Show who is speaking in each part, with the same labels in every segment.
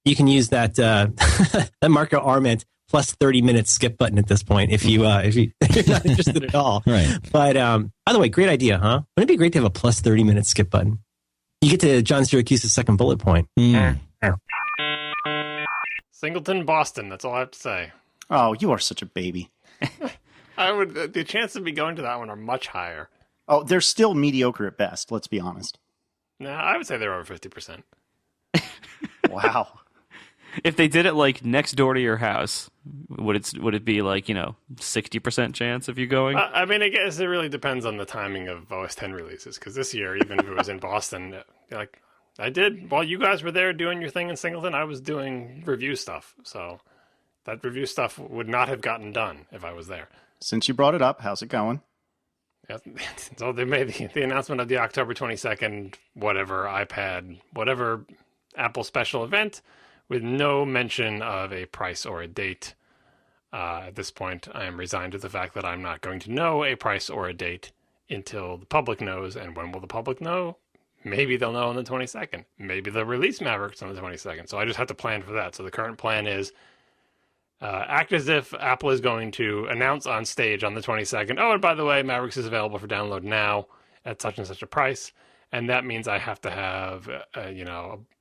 Speaker 1: You can use that that Marco Arment plus 30 minutes skip button at this point if you're not interested at all.
Speaker 2: Right.
Speaker 1: But by the way, great idea, huh? Wouldn't it be great to have a plus 30 minute skip button? You get to John Syracuse's second bullet point.
Speaker 3: Singleton, Boston. That's all I have to say.
Speaker 4: Oh, you are such a baby.
Speaker 3: The chances of me going to that one are much higher.
Speaker 4: Oh, they're still mediocre at best, let's be honest.
Speaker 3: No, I would say they're over 50%.
Speaker 4: Wow.
Speaker 5: If they did it like next door to your house, would it be like 60% chance of you going?
Speaker 3: I mean, I guess it really depends on the timing of OS X releases. Because this year, even if it was in Boston, like I did while you guys were there doing your thing in Singleton, I was doing review stuff. So that review stuff would not have gotten done if I was there.
Speaker 4: Since you brought it up, how's it going?
Speaker 3: Yeah, so they made the announcement of the October 22nd, whatever iPad, whatever Apple special event, with no mention of a price or a date. At this point, I am resigned to the fact that I'm not going to know a price or a date until the public knows. And when will the public know? Maybe they'll know on the 22nd. Maybe they'll release Mavericks on the 22nd. So I just have to plan for that. So the current plan is act as if Apple is going to announce on stage on the 22nd, oh, and by the way, Mavericks is available for download now at such and such a price. And that means I have to have,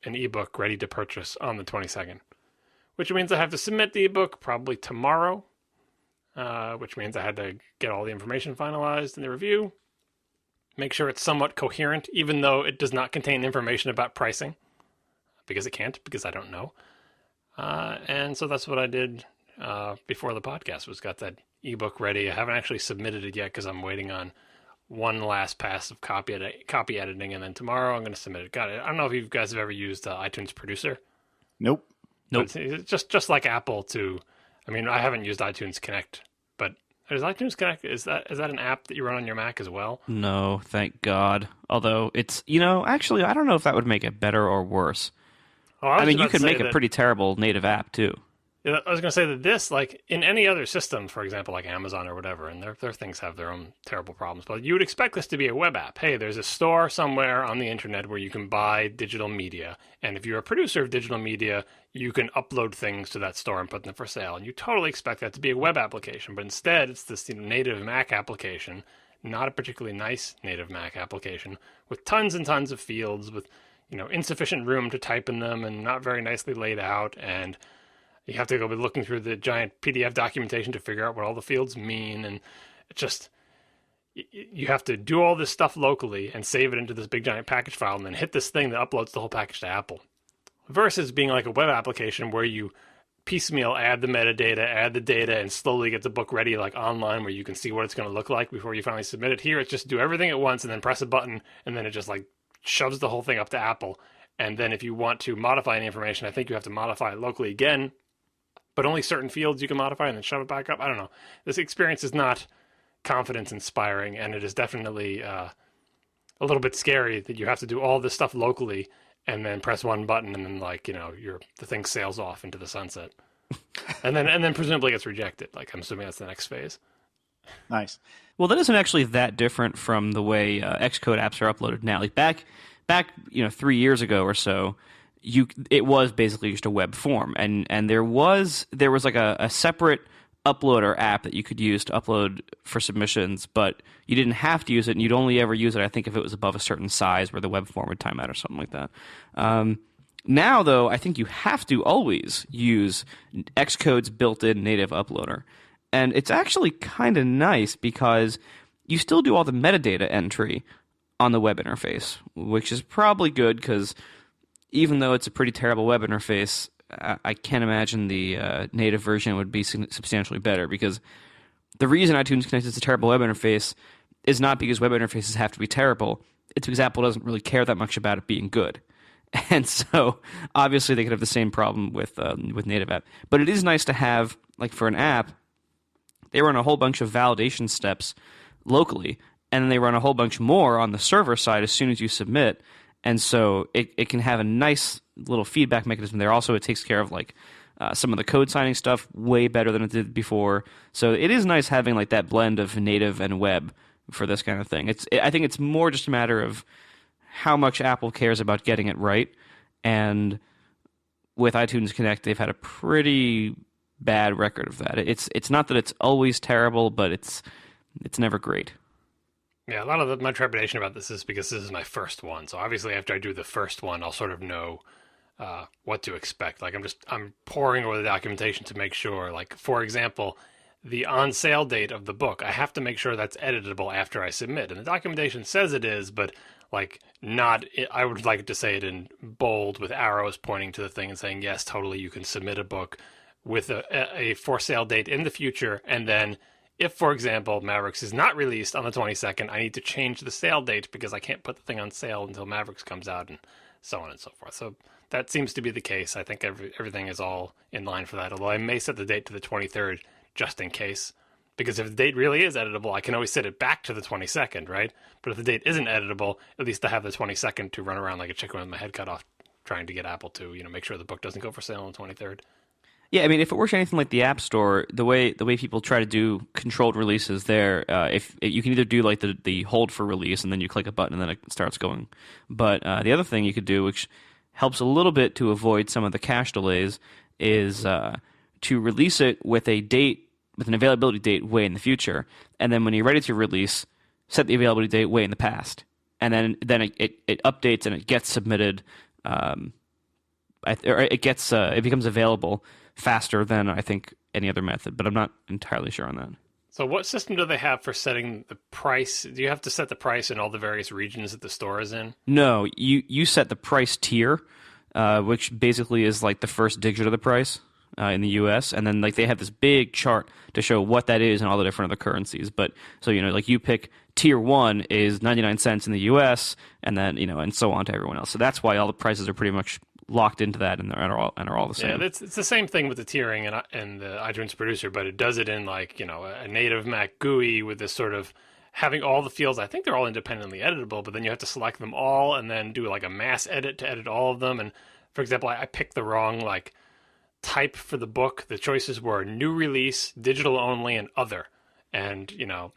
Speaker 3: an ebook ready to purchase on the 22nd, which means I have to submit the ebook probably tomorrow, which means I had to get all the information finalized in the review, make sure it's somewhat coherent, even though it does not contain information about pricing, because it can't, because I don't know. And so that's what I did before the podcast, was got that ebook ready. I haven't actually submitted it yet because I'm waiting on one last pass of copy editing, and then tomorrow I'm going to submit it. Got it. I don't know if you guys have ever used iTunes Producer.
Speaker 4: Nope.
Speaker 3: It's just like Apple to, I mean, I haven't used iTunes Connect, but is iTunes Connect, is that an app that you run on your Mac as well?
Speaker 5: No, thank God. Although it's, actually, I don't know if that would make it better or worse.
Speaker 3: Oh,
Speaker 5: I mean, you could make a pretty terrible native app too.
Speaker 3: Yeah, I was going to say that this, like in any other system, for example, like Amazon or whatever, and their things have their own terrible problems, but you would expect this to be a web app. Hey, there's a store somewhere on the internet where you can buy digital media, and if you're a producer of digital media, you can upload things to that store and put them for sale, and you totally expect that to be a web application, but instead it's this native Mac application, not a particularly nice native Mac application, with tons and tons of fields, with insufficient room to type in them, and not very nicely laid out, and you have to go be looking through the giant PDF documentation to figure out what all the fields mean, and it just, you have to do all this stuff locally and save it into this big giant package file and then hit this thing that uploads the whole package to Apple. Versus being like a web application where you piecemeal add the metadata, add the data, and slowly get the book ready like online where you can see what it's going to look like before you finally submit it. Here, it's just do everything at once and then press a button, and then it just like shoves the whole thing up to Apple. And then if you want to modify any information, I think you have to modify it locally again, but only certain fields you can modify and then shove it back up. I don't know. This experience is not confidence inspiring, and it is definitely a little bit scary that you have to do all this stuff locally and then press one button and then the thing sails off into the sunset. and then presumably gets rejected. Like, I'm assuming that's the next phase.
Speaker 4: Nice.
Speaker 5: Well, that isn't actually that different from the way Xcode apps are uploaded now. Like back 3 years ago or so, it was basically just a web form, and there was like a separate uploader app that you could use to upload for submissions, but you didn't have to use it, and you'd only ever use it, I think, if it was above a certain size where the web form would time out or something like that. Now, though, I think you have to always use Xcode's built-in native uploader, and it's actually kind of nice because you still do all the metadata entry on the web interface, which is probably good because even though it's a pretty terrible web interface, I can't imagine the native version would be substantially better, because the reason iTunes Connect is a terrible web interface is not because web interfaces have to be terrible. It's because Apple doesn't really care that much about it being good. And so, obviously, they could have the same problem with native app. But it is nice to have, like for an app, they run a whole bunch of validation steps locally, and then they run a whole bunch more on the server side as soon as you submit. And so it can have a nice little feedback mechanism there. Also, it takes care of like some of the code signing stuff way better than it did before. So it is nice having like that blend of native and web for this kind of thing. I think it's more just a matter of how much Apple cares about getting it right, and with iTunes Connect, they've had a pretty bad record of that. It's not that it's always terrible, but it's never great.
Speaker 3: Yeah, a lot of my trepidation about this is because this is my first one. So obviously, after I do the first one, I'll sort of know what to expect. Like I'm poring over the documentation to make sure. Like for example, the on sale date of the book, I have to make sure that's editable after I submit. And the documentation says it is, but like not. I would like to say it in bold with arrows pointing to the thing and saying yes, totally, you can submit a book with a for sale date in the future, and then if, for example, Mavericks is not released on the 22nd, I need to change the sale date because I can't put the thing on sale until Mavericks comes out, and so on and so forth. So that seems to be the case. I think everything is all in line for that, although I may set the date to the 23rd just in case, because if the date really is editable, I can always set it back to the 22nd, right? But if the date isn't editable, at least I have the 22nd to run around like a chicken with my head cut off trying to get Apple to, make sure the book doesn't go for sale on the 23rd.
Speaker 5: Yeah, I mean, if it works anything like the App Store, the way people try to do controlled releases there, if you can either do like the hold for release and then you click a button and then it starts going. But the other thing you could do, which helps a little bit to avoid some of the cache delays, is to release it with an availability date way in the future, and then when you're ready to release, set the availability date way in the past, and then it updates and it gets submitted. It becomes available faster than I think any other method, but I'm not entirely sure on that.
Speaker 3: So what system do they have for setting the price? Do you have to set the price in all the various regions that the store is in?
Speaker 5: No, you set the price tier, which basically is like the first digit of the price in the U.S., and then like they have this big chart to show what that is in all the different other currencies. But so like you pick tier 1 is 99 cents in the U.S., and then and so on to everyone else. So that's why all the prices are pretty much locked into that and are all the same.
Speaker 3: Yeah, it's the same thing with the tiering and the iTunes Producer, but it does it in like a native Mac GUI with this sort of having all the fields. I think they're all independently editable, but then you have to select them all and then do like a mass edit to edit all of them. And for example, I picked the wrong like type for the book. The choices were new release, digital only, and other. And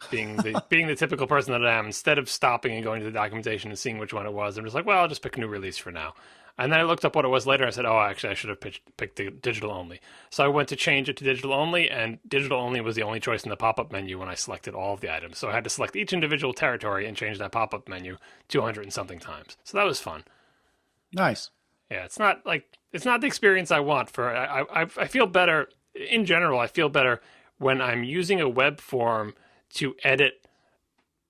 Speaker 3: being the typical person that I am, instead of stopping and going to the documentation and seeing which one it was, I'm just like, well, I'll just pick new release for now. And then I looked up what it was later. I said, oh, actually, I should have picked the digital only. So I went to change it to digital only, and digital only was the only choice in the pop-up menu when I selected all of the items. So I had to select each individual territory and change that pop-up menu 200 and something times. So that was fun.
Speaker 4: Nice.
Speaker 3: Yeah, it's not the experience I want for. I feel better in general. I feel better when I'm using a web form to edit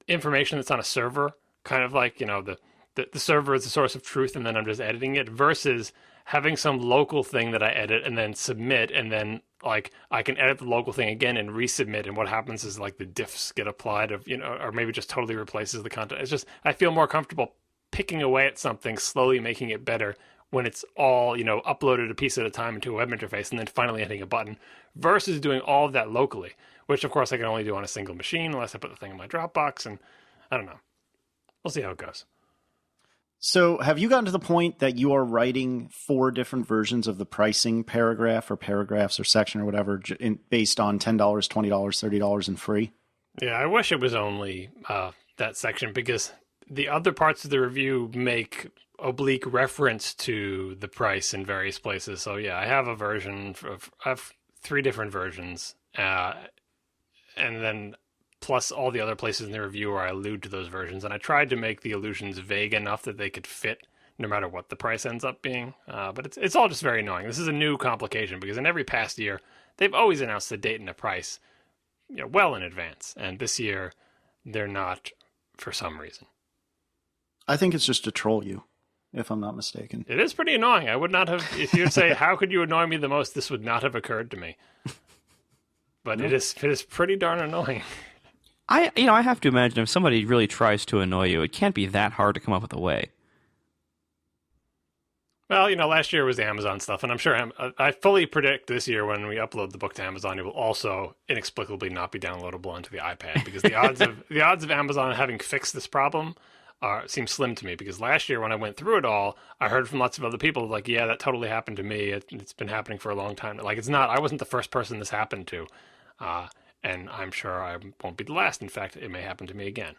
Speaker 3: information that's on a server, kind of like the server is the source of truth, and then I'm just editing it, versus having some local thing that I edit and then submit, and then like I can edit the local thing again and resubmit, and what happens is like the diffs get applied or maybe just totally replaces the content. It's just I feel more comfortable picking away at something, slowly making it better when it's all uploaded a piece at a time into a web interface and then finally hitting a button, versus doing all of that locally, which of course I can only do on a single machine unless I put the thing in my Dropbox, and I don't know. We'll see how it goes.
Speaker 4: So have you gotten to the point that you are writing 4 different versions of the pricing paragraph or paragraphs or section or whatever based on $10, $20, $30 and free?
Speaker 3: Yeah, I wish it was only that section, because the other parts of the review make oblique reference to the price in various places. So yeah, I have a version I have 3 different versions, and then plus all the other places in the review where I allude to those versions. And I tried to make the allusions vague enough that they could fit no matter what the price ends up being. But it's all just very annoying. This is a new complication because in every past year, they've always announced the date and the price well in advance. And this year, they're not for some reason.
Speaker 4: I think it's just to troll you, if I'm not mistaken.
Speaker 3: It is pretty annoying. I would not have, if you would say, how could you annoy me the most, this would not have occurred to me. But no. It is pretty darn annoying.
Speaker 5: I have to imagine if somebody really tries to annoy you, it can't be that hard to come up with a way.
Speaker 3: Well, last year was the Amazon stuff, and I'm sure I fully predict this year when we upload the book to Amazon, it will also inexplicably not be downloadable onto the iPad, because the odds of Amazon having fixed this problem seem slim to me. Because last year when I went through it all, I heard from lots of other people like, yeah, that totally happened to me. It's been happening for a long time. Like I wasn't the first person this happened to. And I'm sure I won't be the last. In fact, it may happen to me again.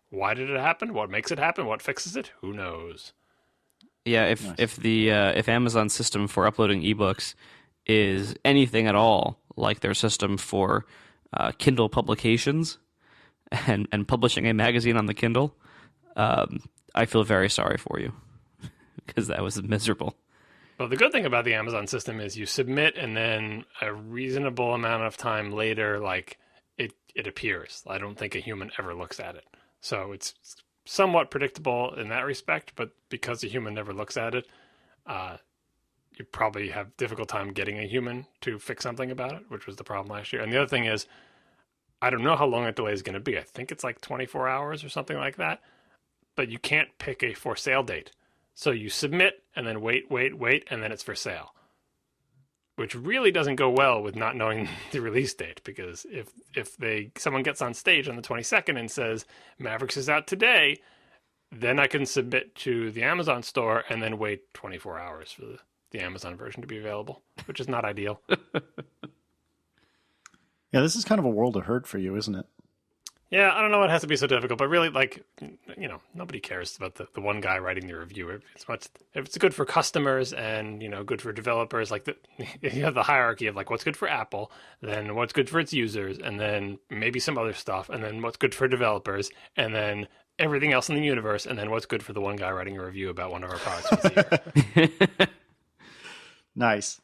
Speaker 3: Why did it happen? What makes it happen? What fixes it? Who knows?
Speaker 5: Yeah, if Amazon's system for uploading ebooks is anything at all like their system for Kindle publications and publishing a magazine on the Kindle, I feel very sorry for you because that was miserable.
Speaker 3: Well, the good thing about the Amazon system is you submit, and then a reasonable amount of time later, like it appears. I don't think a human ever looks at it, so it's somewhat predictable in that respect. But because a human never looks at it, you probably have difficult time getting a human to fix something about it, which was the problem last year. And the other thing is, I don't know how long that delay is going to be. I think it's like 24 hours or something like that. But you can't pick a for sale date. So you submit and then wait, and then it's for sale. Which really doesn't go well with not knowing the release date, because if someone gets on stage on the 22nd and says Mavericks is out today, then I can submit to the Amazon store and then wait 24 hours for the Amazon version to be available, which is not ideal.
Speaker 4: Yeah, this is kind of a world of hurt for you, isn't it?
Speaker 3: Yeah, I don't know. It has to be so difficult, but really, like, nobody cares about the one guy writing the review. If it's good for customers and good for developers, like you have the hierarchy of like what's good for Apple, then what's good for its users, and then maybe some other stuff, and then what's good for developers, and then everything else in the universe, and then what's good for the one guy writing a review about one of our products for the year.
Speaker 4: Nice.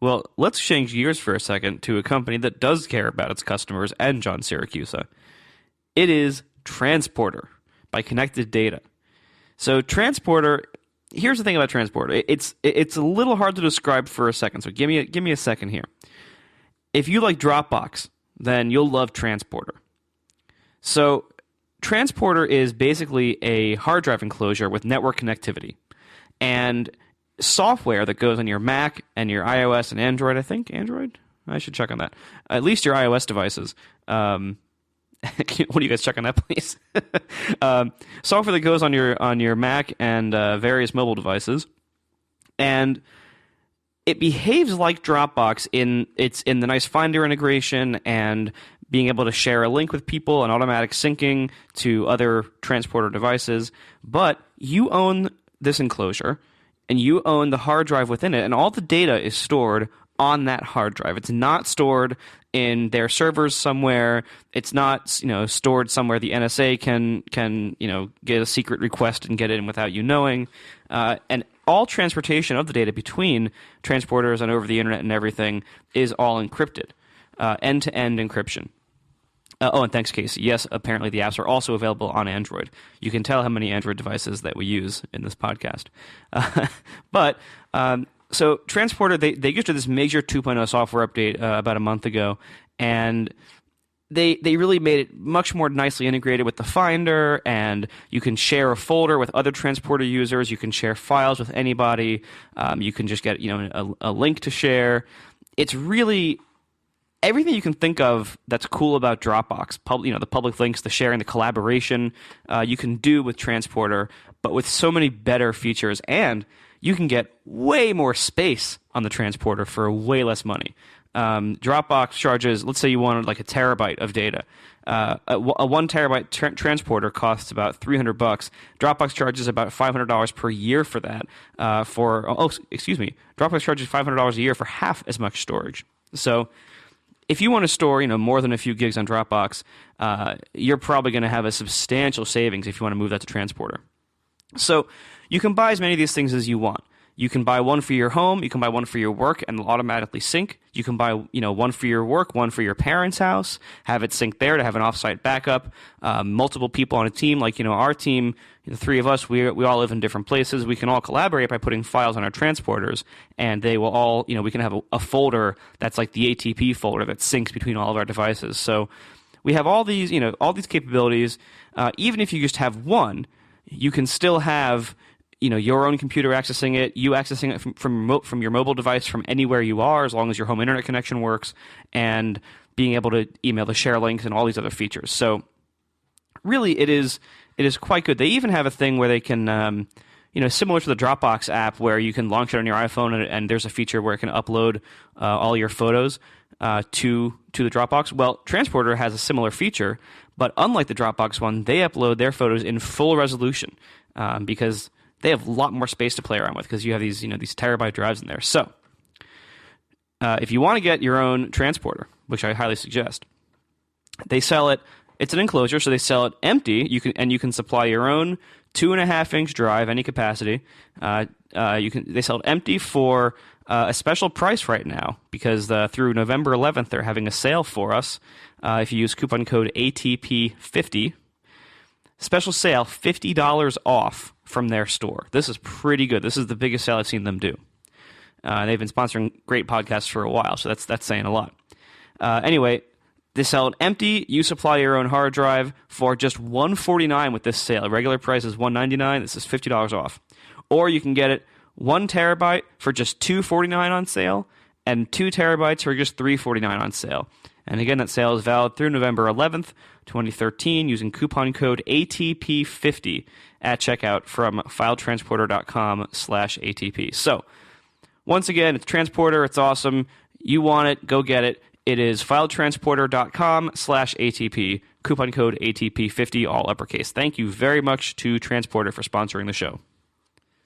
Speaker 5: Well, let's change gears for a second to a company that does care about its customers and John Siracusa. It is Transporter by Connected Data. So Transporter, here's the thing about Transporter. It's a little hard to describe for a second, so give me a second here. If you like Dropbox, then you'll love Transporter. So Transporter is basically a hard drive enclosure with network connectivity and software that goes on your Mac and your iOS and Android. I think Android? I should check on that. At least your iOS devices. What do you guys check on that, please? Software that goes on your Mac and various mobile devices, and it behaves like Dropbox in the nice Finder integration and being able to share a link with people and automatic syncing to other Transporter devices. But you own this enclosure, and you own the hard drive within it, and all the data is stored on that hard drive. It's not stored in their servers somewhere. It's not stored somewhere the NSA can get a secret request and get in without you knowing. And all transportation of the data between transporters and over the internet and everything is all encrypted, end-to-end encryption. And thanks, Casey. Yes, apparently the apps are also available on Android. You can tell how many Android devices that we use in this podcast. So Transporter, they just did this major 2.0 software update about a month ago, and they really made it much more nicely integrated with the Finder, and you can share a folder with other Transporter users. You can share files with anybody. You can just get a link to share. It's really everything you can think of that's cool about Dropbox. The public links, the sharing, the collaboration you can do with Transporter, but with so many better features, and you can get way more space on the Transporter for way less money. Dropbox charges, let's say you wanted like a terabyte of data. A 1 terabyte transporter costs about $300. Dropbox charges about $500 per year for that. Dropbox charges $500 a year for half as much storage. So if you want to store, more than a few gigs on Dropbox, you're probably going to have a substantial savings if you want to move that to Transporter. So you can buy as many of these things as you want. You can buy one for your home, you can buy one for your work, and they'll automatically sync. You can buy, one for your work, one for your parents' house, have it sync there to have an offsite backup. Multiple people on a team, like our team, the three of us, we all live in different places. We can all collaborate by putting files on our transporters, and they will all, we can have a folder that's like the ATP folder that syncs between all of our devices. So we have all these capabilities. Even if you just have one, you can still have your own computer accessing it, you accessing it from your mobile device from anywhere you are, as long as your home internet connection works, and being able to email the share links and all these other features. So really, it is quite good. They even have a thing where they can, similar to the Dropbox app, where you can launch it on your iPhone, and there's a feature where it can upload all your photos to the Dropbox. Well, Transporter has a similar feature, but unlike the Dropbox one, they upload their photos in full resolution because they have a lot more space to play around with because you have these terabyte drives in there. So if you want to get your own transporter, which I highly suggest, they sell it. It's an enclosure, so they sell it empty. You can supply your own 2.5-inch drive, any capacity. They sell it empty for a special price right now because through November 11th they're having a sale for us. If you use coupon code ATP50, special sale, $50 off from their store. This is pretty good. This is the biggest sale I've seen them do. They've been sponsoring great podcasts for a while, so that's saying a lot. Anyway, they sell it empty. You supply your own hard drive for just $149 with this sale. Regular price is $199. This is $50 off. Or you can get it 1 terabyte for just $249 on sale, and 2 terabytes for just $349 on sale. And again, that sale is valid through November 11th, 2013, using coupon code ATP50 at checkout from filetransporter.com/ATP. So, once again, it's Transporter. It's awesome. You want it, go get it. It is filetransporter.com/ATP, coupon code ATP50, all uppercase. Thank you very much to Transporter for sponsoring the show.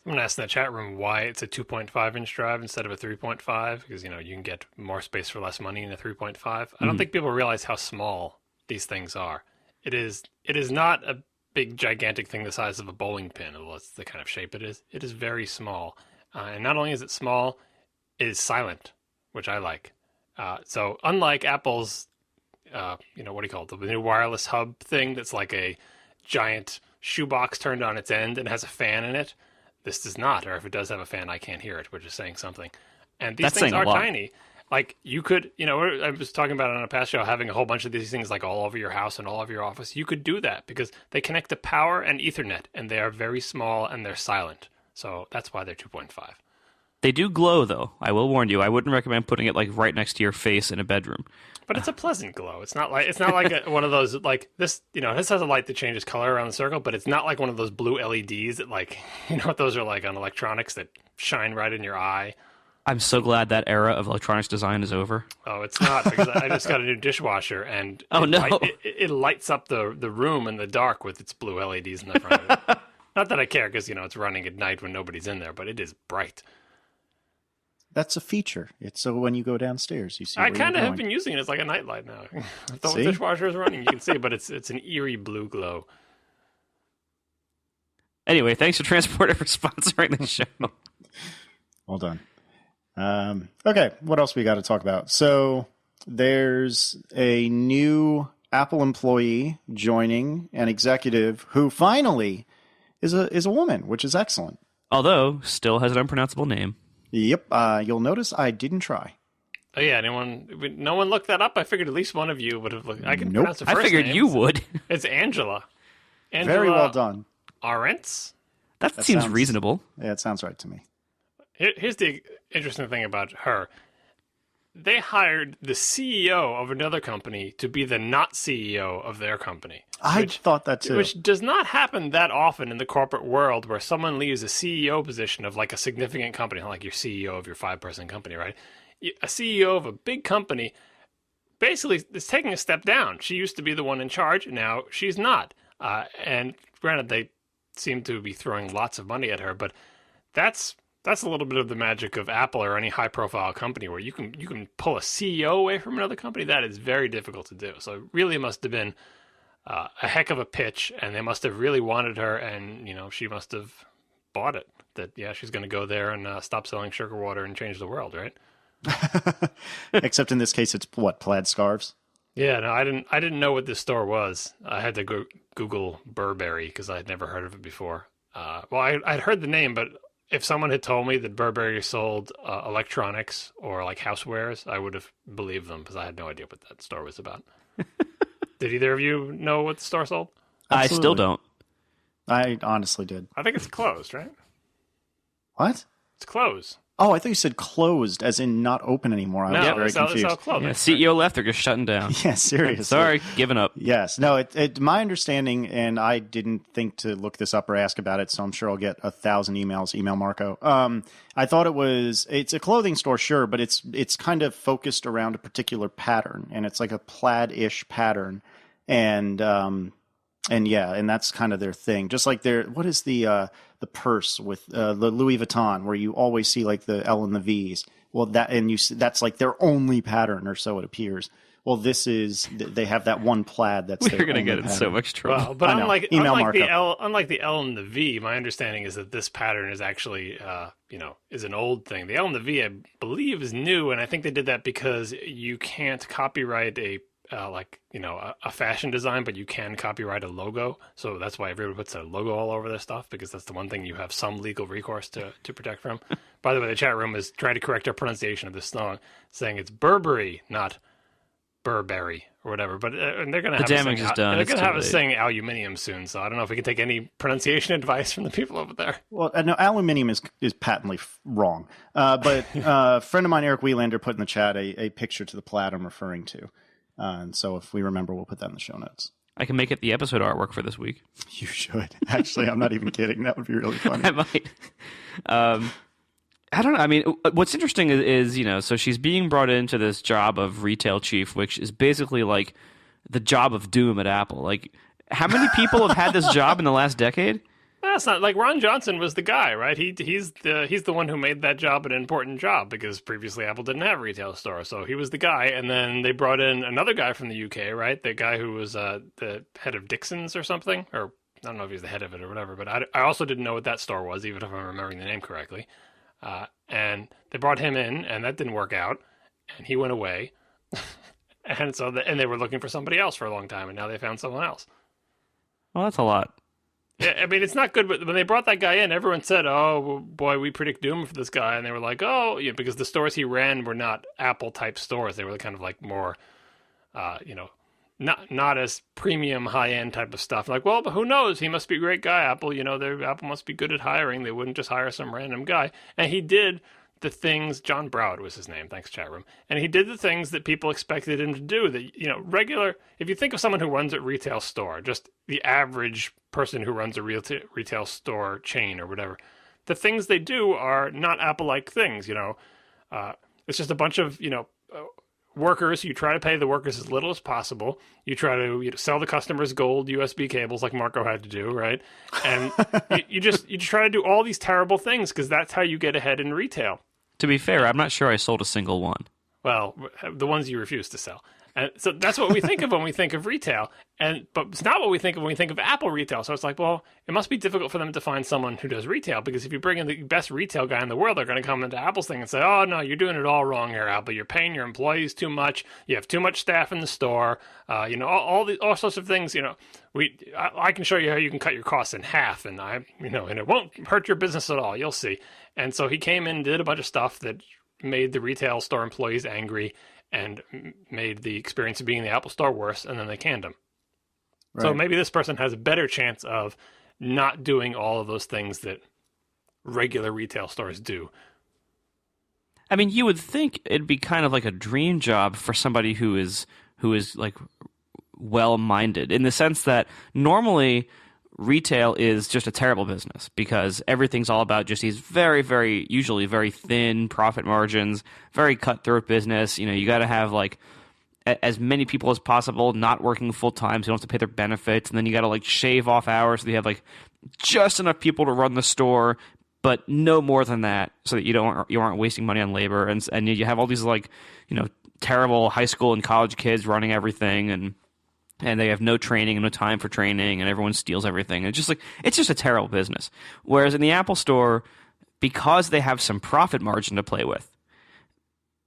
Speaker 3: Someone asked in the chat room why it's a 2.5-inch drive instead of a 3.5, because, you can get more space for less money in a 3.5. I don't think people realize how small these things are. It is not a big, gigantic thing the size of a bowling pin, although it's the kind of shape it is. It is very small. And not only is it small, it is silent, which I like. So unlike Apple's, what do you call it, the new wireless hub thing that's like a giant shoebox turned on its end and has a fan in it, this does not. Or if it does have a fan, I can't hear it, which is saying something. And these things are tiny. Like you could, I was talking about it on a past show, having a whole bunch of these things like all over your house and all over your office. You could do that because they connect to power and Ethernet, and they are very small and they're silent. So that's why they're 2.5.
Speaker 5: They do glow, though. I will warn you. I wouldn't recommend putting it like right next to your face in a bedroom.
Speaker 3: But it's a pleasant glow. It's not like one of those like this. This has a light that changes color around the circle, but it's not like one of those blue LEDs that what those are like on electronics that shine right in your eye.
Speaker 5: I'm so glad that era of electronics design is over.
Speaker 3: Oh, it's not, because I just got a new dishwasher and it lights up the room in the dark with its blue LEDs in the front of it. Not that I care because it's running at night when nobody's in there, but it is bright.
Speaker 4: That's a feature. It's so when you go downstairs, you see.
Speaker 3: I kind of have been using it as like a nightlight now. If the dishwasher is running, you can see, but it's an eerie blue glow.
Speaker 5: Anyway, thanks to Transporter for sponsoring the show.
Speaker 4: Well done. Okay, what else we got to talk about? So there's a new Apple employee joining, an executive who finally is a woman, which is excellent.
Speaker 5: Although still has an unpronounceable name.
Speaker 4: Yep. You'll notice I didn't try.
Speaker 3: Oh yeah, no one looked that up. I figured at least one of you would have looked. I can pronounce the first name.
Speaker 5: I figured you would.
Speaker 3: It's Angela.
Speaker 4: Very well done.
Speaker 3: Arentz?
Speaker 5: That seems reasonable.
Speaker 4: Yeah, it sounds right to me.
Speaker 3: Here's the interesting thing about her. They hired the CEO of another company to be the not CEO of their company.
Speaker 4: I thought that too.
Speaker 3: Which does not happen that often in the corporate world, where someone leaves a CEO position of like a significant company, like your CEO of your 5-person company, right? A CEO of a big company basically is taking a step down. She used to be the one in charge. Now she's not. And granted, they seem to be throwing lots of money at her, but that's a little bit of the magic of Apple or any high-profile company where you can pull a CEO away from another company. That is very difficult to do. So it really must have been a heck of a pitch, and they must have really wanted her, and she must have bought it. That she's going to go there and stop selling sugar water and change the world, right?
Speaker 4: Except in this case, it's what, plaid scarves?
Speaker 3: Yeah, no, I didn't know what this store was. I had to go Google Burberry because I had never heard of it before. I'd heard the name, but if someone had told me that Burberry sold electronics or like housewares, I would have believed them because I had no idea what that store was about. Did either of you know what the store sold?
Speaker 5: Absolutely. I still don't.
Speaker 4: I honestly did.
Speaker 3: I think it's closed, right?
Speaker 4: What?
Speaker 3: It's closed.
Speaker 4: Oh, I thought you said closed, as in not open anymore. I was very confused.
Speaker 3: It's closed.
Speaker 5: Yeah, CEO left, they're just shutting down.
Speaker 4: Yeah, seriously.
Speaker 5: Sorry, giving up.
Speaker 4: Yes. No, my understanding, and I didn't think to look this up or ask about it, so I'm sure I'll get 1,000 emails. Email Marco. I thought it's a clothing store, sure, but it's kind of focused around a particular pattern, and it's like a plaid-ish pattern. And and that's kind of their thing. Just like what is the purse with the Louis Vuitton, where you always see like the L and the V's. Well, that's like their only pattern, or so it appears. Well, they have that one plaid that's
Speaker 5: We're going to get in so much trouble.
Speaker 3: Well, but unlike
Speaker 4: markup.
Speaker 3: the L and the V, my understanding is that this pattern is actually, is an old thing. The L and the V, I believe, is new, and I think they did that because you can't copyright a fashion design, but you can copyright a logo. So that's why everybody puts a logo all over their stuff, because that's the one thing you have some legal recourse to protect from. By the way, the chat room is trying to correct our pronunciation of this song, saying it's Burberry, not Burberry or whatever. But and they're going to have
Speaker 5: damage is done.
Speaker 3: They're going to have us saying aluminium soon. So I don't know if we can take any pronunciation advice from the people over there.
Speaker 4: Well, no, aluminium is patently wrong. But a friend of mine, Eric Wieland, put in the chat a picture to the plaid I'm referring to. And so if we remember, we'll put that in the show notes.
Speaker 5: I can make it the episode artwork for this week.
Speaker 4: You should. Actually, I'm not even kidding. That would be really funny.
Speaker 5: I might. I don't know. I mean, what's interesting is, so she's being brought into this job of retail chief, which is basically like the job of doom at Apple. Like, how many people have had this job in the last decade?
Speaker 3: That's not like Ron Johnson was the guy, right? He's the one who made that job an important job, because previously Apple didn't have a retail store, so he was the guy. And then they brought in another guy from the UK, right? The guy who was the head of Dixon's or something, or I don't know if he's the head of it or whatever. But I also didn't know what that store was, even if I'm remembering the name correctly. And they brought him in, and that didn't work out, and he went away. And so they were looking for somebody else for a long time, and now they found someone else.
Speaker 5: Well, that's a lot.
Speaker 3: Yeah, I mean, it's not good, but when they brought that guy in, everyone said, oh, boy, we predict doom for this guy. And they were like, oh, because the stores he ran were not Apple-type stores. They were kind of like more, not as premium, high-end type of stuff. Like, well, but who knows? He must be a great guy, Apple. Apple must be good at hiring. They wouldn't just hire some random guy. And he did the things, John Broward was his name, thanks chat room, and he did the things that people expected him to do. That if you think of someone who runs a retail store, just the average person who runs a retail store chain or whatever, the things they do are not Apple-like things. It's just a bunch of workers. You try to pay the workers as little as possible. You try to sell the customers gold USB cables like Marco had to do, right? And you just try to do all these terrible things because that's how you get ahead in retail.
Speaker 5: To be fair, I'm not sure I sold a single one.
Speaker 3: Well, the ones you refuse to sell. And so that's what we think of when we think of retail. But it's not what we think of when we think of Apple retail. So it's like, well, it must be difficult for them to find someone who does retail, because if you bring in the best retail guy in the world, they're going to come into Apple's thing and say, oh, no, you're doing it all wrong here, Apple. You're paying your employees too much. You have too much staff in the store. All sorts of things. I can show you how you can cut your costs in half, and and it won't hurt your business at all. You'll see. And so he came in and did a bunch of stuff that made the retail store employees angry and made the experience of being in the Apple Store worse, and then they canned him. Right. So maybe this person has a better chance of not doing all of those things that regular retail stores do.
Speaker 5: I mean, you would think it'd be kind of like a dream job for somebody who is like well-minded, in the sense that normally retail is just a terrible business because everything's all about just these very, usually very thin profit margins, very cutthroat business. You got to have like as many people as possible not working full time, so you don't have to pay their benefits, and then you got to like shave off hours so you have like just enough people to run the store, but no more than that, so that you aren't wasting money on labor, and you have all these like terrible high school and college kids running everything, and they have no training and no time for training, and everyone steals everything. It's just a terrible business. Whereas in the Apple Store, because they have some profit margin to play with,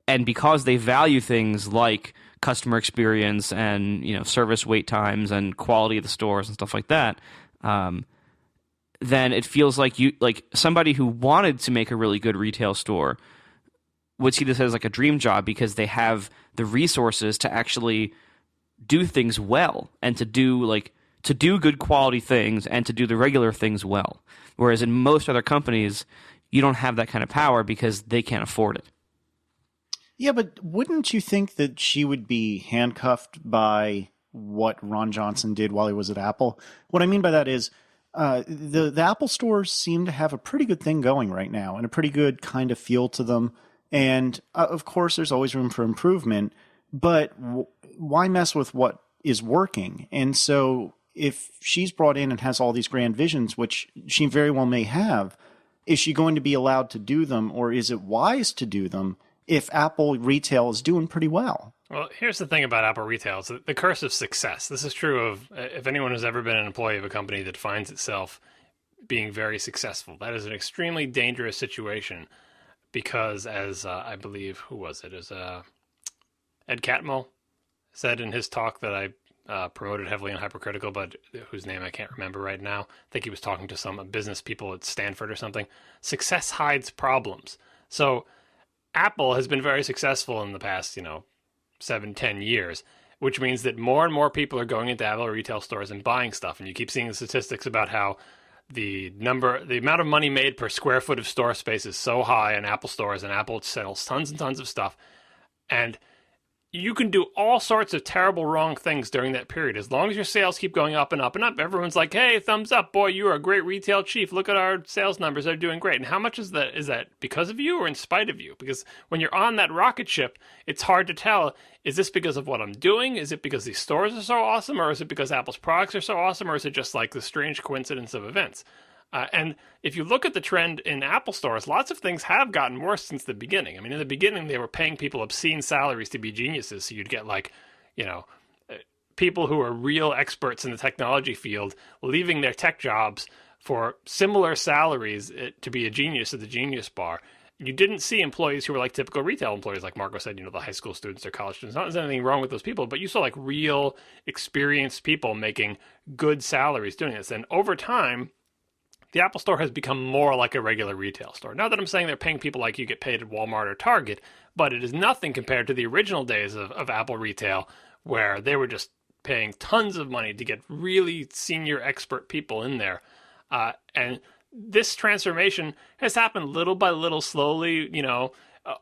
Speaker 5: and because they value things like customer experience and service wait times and quality of the stores and stuff like that, then it feels like somebody who wanted to make a really good retail store would see this as like a dream job, because they have the resources to actually do things well, and to do good quality things, and to do the regular things well. Whereas in most other companies, you don't have that kind of power because they can't afford it.
Speaker 4: Yeah, but wouldn't you think that she would be handcuffed by what Ron Johnson did while he was at Apple? What I mean by that is the Apple stores seem to have a pretty good thing going right now, and a pretty good kind of feel to them. And of course, there's always room for improvement, but why mess with what is working? And so if she's brought in and has all these grand visions, which she very well may have, is she going to be allowed to do them, or is it wise to do them if Apple retail is doing pretty well?
Speaker 3: Well, here's the thing about Apple retail. It's the curse of success. This is true of if anyone has ever been an employee of a company that finds itself being very successful. That is an extremely dangerous situation because, as I believe, who was it? It was Ed Catmull said in his talk that I promoted heavily in Hypercritical, but whose name I can't remember right now. I think he was talking to some business people at Stanford or something. Success hides problems. So Apple has been very successful in the past, 7-10 years, which means that more and more people are going into Apple retail stores and buying stuff. And you keep seeing the statistics about how the amount of money made per square foot of store space is so high in Apple stores, and Apple sells tons and tons of stuff. And you can do all sorts of terrible wrong things during that period. As long as your sales keep going up and up and up, everyone's like, hey, thumbs up, boy, you are a great retail chief. Look at our sales numbers. They're doing great. And how much is that? Is that because of you or in spite of you? Because when you're on that rocket ship, it's hard to tell, is this because of what I'm doing? Is it because these stores are so awesome? Or is it because Apple's products are so awesome? Or is it just like the strange coincidence of events? And if you look at the trend in Apple stores, lots of things have gotten worse since the beginning. I mean, in the beginning, they were paying people obscene salaries to be geniuses. So you'd get people who are real experts in the technology field leaving their tech jobs for similar salaries to be a genius at the Genius Bar. You didn't see employees who were like typical retail employees, like Marco said, the high school students or college students. Not there's anything wrong with those people, but you saw like real experienced people making good salaries doing this. And over time, the Apple Store has become more like a regular retail store. Not that I'm saying they're paying people like you get paid at Walmart or Target, but it is nothing compared to the original days of Apple retail, where they were just paying tons of money to get really senior expert people in there. And this transformation has happened little by little, slowly,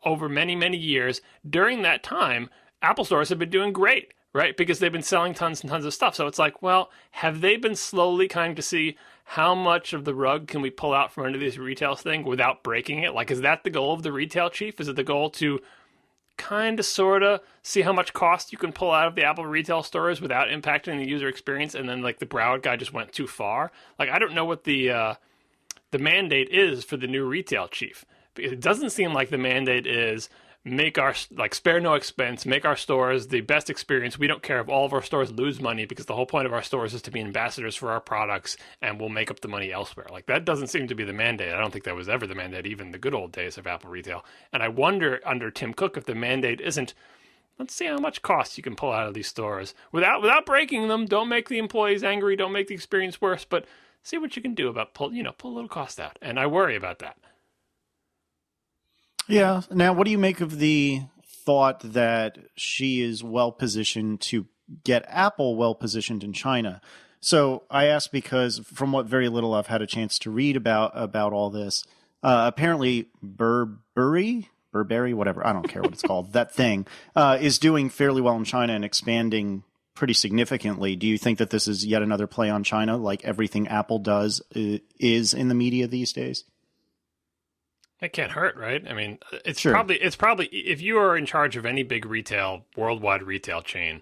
Speaker 3: over many, many years. During that time, Apple stores have been doing great, right? Because they've been selling tons and tons of stuff. So it's like, well, have they been slowly kind to see how much of the rug can we pull out from under this retail thing without breaking it? Like, is that the goal of the retail chief? Is it the goal to kind of, sort of see how much cost you can pull out of the Apple retail stores without impacting the user experience? And then like the Broward guy just went too far. Like, I don't know what the mandate is for the new retail chief. It doesn't seem like the mandate is make our, spare no expense, make our stores the best experience. We don't care if all of our stores lose money, because the whole point of our stores is to be ambassadors for our products, and we'll make up the money elsewhere. Like, that doesn't seem to be the mandate. I don't think that was ever the mandate, even in the good old days of Apple retail. And I wonder under Tim Cook if the mandate isn't, let's see how much cost you can pull out of these stores without breaking them. Don't make the employees angry. Don't make the experience worse, but see what you can do about pull a little cost out. And I worry about that.
Speaker 4: Yeah. Now, what do you make of the thought that she is well positioned to get Apple well positioned in China? So I ask because from what very little I've had a chance to read about all this, apparently Burberry, whatever, I don't care what it's called, that thing, is doing fairly well in China and expanding pretty significantly. Do you think that this is yet another play on China, like everything Apple does is in the media these days?
Speaker 3: It can't hurt, right? I mean, it's
Speaker 4: Sure.
Speaker 3: probably if you are in charge of any big worldwide retail chain,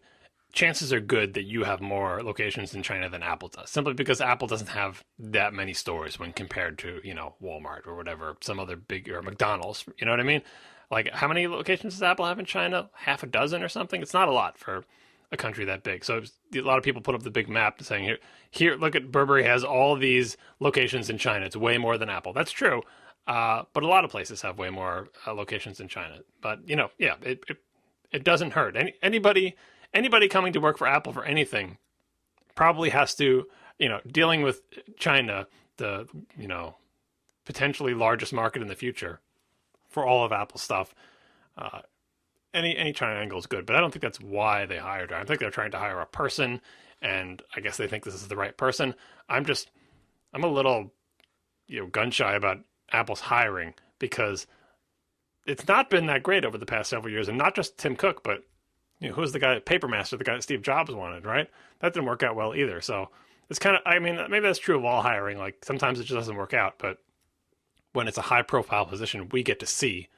Speaker 3: chances are good that you have more locations in China than Apple does, simply because Apple doesn't have that many stores when compared to, Walmart or whatever, some other big, or McDonald's, you know what I mean? Like, how many locations does Apple have in China? Half a dozen or something? It's not a lot for a country that big. So a lot of people put up the big map saying, here, look at Burberry has all these locations in China. It's way more than Apple. That's true. But a lot of places have way more locations in China. But, it doesn't hurt. Anybody coming to work for Apple for anything probably has to, dealing with China, the, potentially largest market in the future for all of Apple stuff. Any China angle is good, but I don't think that's why they hired her. I think they're trying to hire a person, and I guess they think this is the right person. I'm a little, gun shy about Apple's hiring, because it's not been that great over the past several years, and not just Tim Cook, but who's the guy, Papermaster, the guy that Steve Jobs wanted, right? That didn't work out well either. So it's kind of, maybe that's true of all hiring. Like, sometimes it just doesn't work out, but when it's a high profile position, we get to see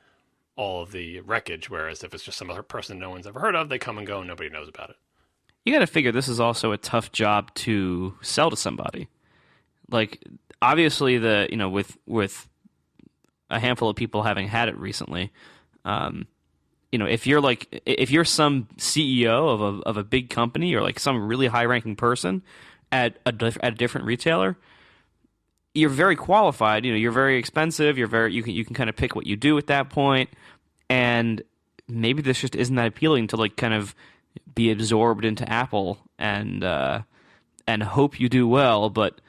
Speaker 3: all of the wreckage. Whereas if it's just some other person no one's ever heard of, they come and go and nobody knows about it.
Speaker 5: you got to figure this is also a tough job to sell to somebody. Like, obviously, with a handful of people having had it recently, if you're some CEO of a big company or like some really high ranking person at a different retailer, you're very qualified. You're very expensive. You can kind of pick what you do at that point, and maybe this just isn't that appealing to like kind of be absorbed into Apple and hope you do well. But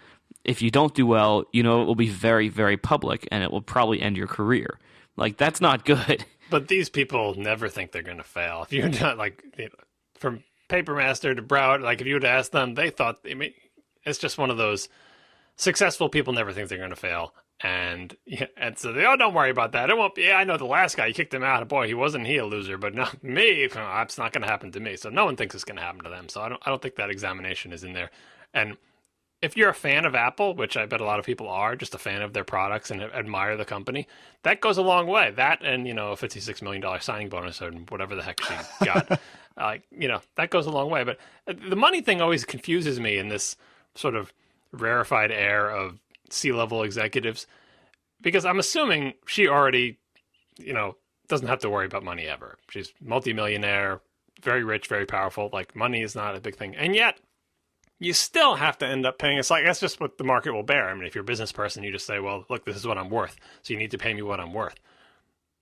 Speaker 5: if you don't do well, it will be very, very public, and it will probably end your career. Like, that's not good.
Speaker 3: But these people never think they're going to fail. If you're not from Papermaster to Broward, like if you would ask them, they thought, it's just one of those successful people never think they're going to fail. And so they, don't worry about that. It won't be, I know the last guy, you kicked him out. Boy, wasn't he a loser, but not me. It's not going to happen to me. So no one thinks it's going to happen to them. So I don't think that examination is in there. And if you're a fan of Apple, which I bet a lot of people are, just a fan of their products and admire the company, that goes a long way. That and, a $56 million signing bonus or whatever the heck she got, that goes a long way. But the money thing always confuses me in this sort of rarefied air of C-level executives, because I'm assuming she already, doesn't have to worry about money ever. She's multimillionaire, very rich, very powerful. Like, money is not a big thing. And yet, you still have to end up paying. It's like, that's just what the market will bear. I mean, if you're a business person, you just say, well, look, this is what I'm worth, so you need to pay me what I'm worth.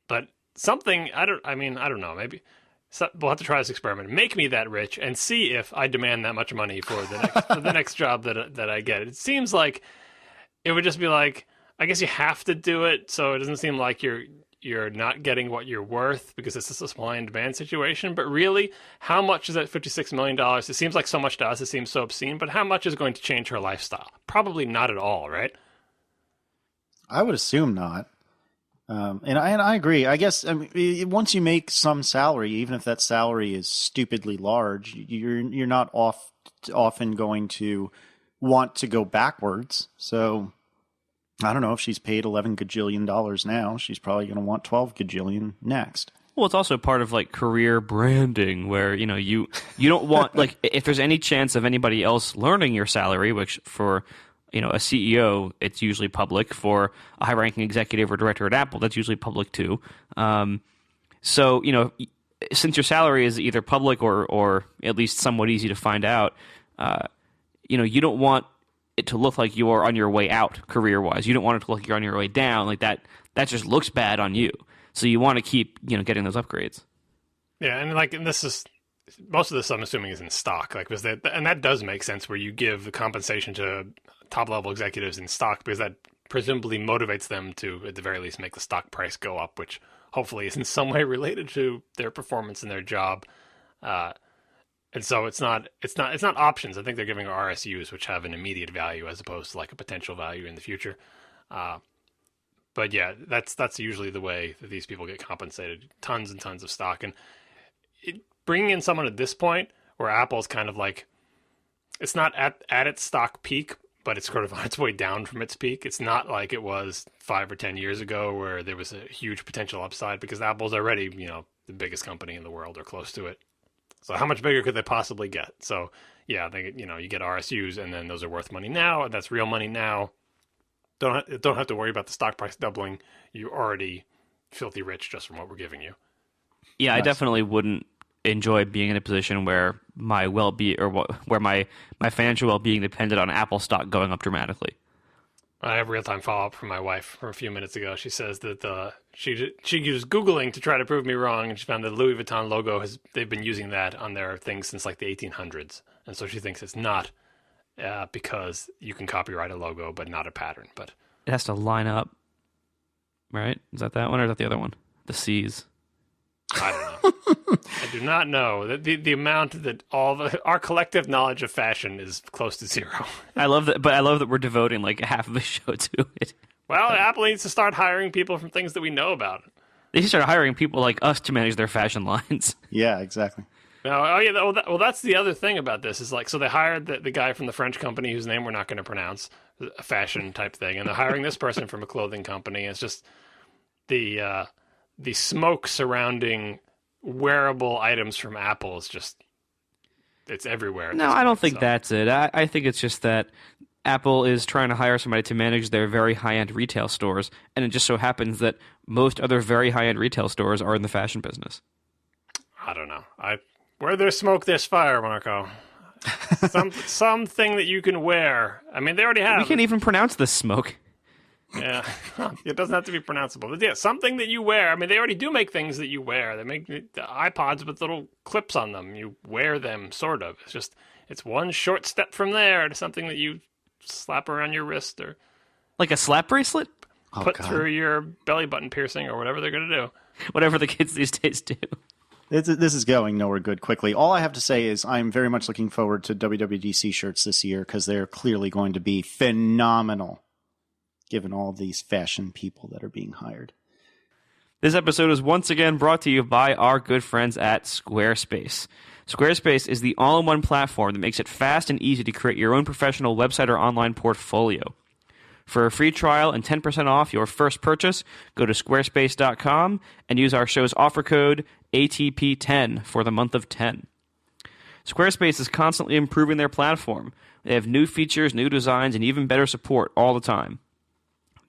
Speaker 3: But something, I don't know, maybe we'll have to try this experiment. Make me that rich and see if I demand that much money for the next job that I get. It seems like it would just be like, I guess you have to do it, so it doesn't seem like you're not getting what you're worth because it's just a supply and demand situation. But really, how much is that $56 million? It seems like so much to us. It seems so obscene. But how much is going to change her lifestyle? Probably not at all, right?
Speaker 4: I would assume not. And I agree. I guess once you make some salary, even if that salary is stupidly large, you're not often going to want to go backwards. So I don't know, if she's paid $11 gajillion now, she's probably going to want 12 gajillion next.
Speaker 5: Well, it's also part of like career branding where, you don't want, like, if there's any chance of anybody else learning your salary, which for, a CEO, it's usually public. For a high-ranking executive or director at Apple, that's usually public too. So, since your salary is either public or at least somewhat easy to find out, you don't want it to look like you're on your way out career-wise. You don't want it to look like you're on your way down. Like that just looks bad on you. So you want to keep, getting those upgrades.
Speaker 3: Yeah, and this is most of this, I'm assuming, is in stock. Like, and that does make sense where you give the compensation to top-level executives in stock, because that presumably motivates them to, at the very least, make the stock price go up, which hopefully is in some way related to their performance in their job. And so it's not options. I think they're giving RSUs, which have an immediate value as opposed to like a potential value in the future. But yeah, that's usually the way that these people get compensated. Tons and tons of stock. And bringing in someone at this point where Apple's kind of like, it's not at its stock peak, but it's sort of on its way down from its peak. It's not like it was 5 or 10 years ago where there was a huge potential upside, because Apple's already, the biggest company in the world or close to it. So how much bigger could they possibly get? So yeah, you get RSUs, and then those are worth money now, and that's real money now. Don't have to worry about the stock price doubling. You're already filthy rich just from what we're giving you.
Speaker 5: Yeah,
Speaker 4: Nice.
Speaker 5: I definitely wouldn't enjoy being in a position where my well-being or where my financial well-being depended on Apple stock going up dramatically.
Speaker 3: I have real-time follow-up from my wife from a few minutes ago. She says that she was Googling to try to prove me wrong, and she found that the Louis Vuitton logo they've been using that on their things since like the 1800s. And so she thinks it's not because you can copyright a logo but not a pattern. But
Speaker 5: It has to line up, right? Is that one, or is that the other one? The C's.
Speaker 3: I don't know. I do not know. The amount that our collective knowledge of fashion is close to zero.
Speaker 5: I love that we're devoting like half of the show to it.
Speaker 3: Well, Apple needs to start hiring people from things that we know about.
Speaker 5: They should start hiring people like us to manage their fashion lines.
Speaker 4: Yeah, exactly.
Speaker 3: Well, that's the other thing about this is like, so they hired the guy from the French company whose name we're not going to pronounce, a fashion type thing, and they're hiring this person from a clothing company. And it's just the smoke surrounding wearable items from Apple is just it's everywhere. at
Speaker 5: No,
Speaker 3: this
Speaker 5: I don't
Speaker 3: point,
Speaker 5: think
Speaker 3: so.
Speaker 5: that's it. I think it's just that Apple is trying to hire somebody to manage their very high-end retail stores, and it just so happens that most other very high-end retail stores are in the fashion business.
Speaker 3: I don't know. Where there's smoke, there's fire, Marco. Something that you can wear. I mean, they already have.
Speaker 5: We can't even pronounce this smoke.
Speaker 3: Yeah, it doesn't have to be pronounceable. But yeah, something that you wear. I mean, they already do make things that you wear. They make the iPods with little clips on them. You wear them, sort of. It's one short step from there to something that you slap around your wrist or
Speaker 5: Like a slap bracelet?
Speaker 3: put through your belly button piercing or whatever they're going to do.
Speaker 5: Whatever the kids these days do.
Speaker 4: This is going nowhere good quickly. All I have to say is I'm very much looking forward to WWDC shirts this year because they're clearly going to be phenomenal, given all these fashion people that are being hired.
Speaker 5: This episode is once again brought to you by our good friends at Squarespace. Squarespace is the all-in-one platform that makes it fast and easy to create your own professional website or online portfolio. For a free trial and 10% off your first purchase, go to squarespace.com and use our show's offer code ATP10 for the month of 10. Squarespace is constantly improving their platform. They have new features, new designs, and even better support all the time.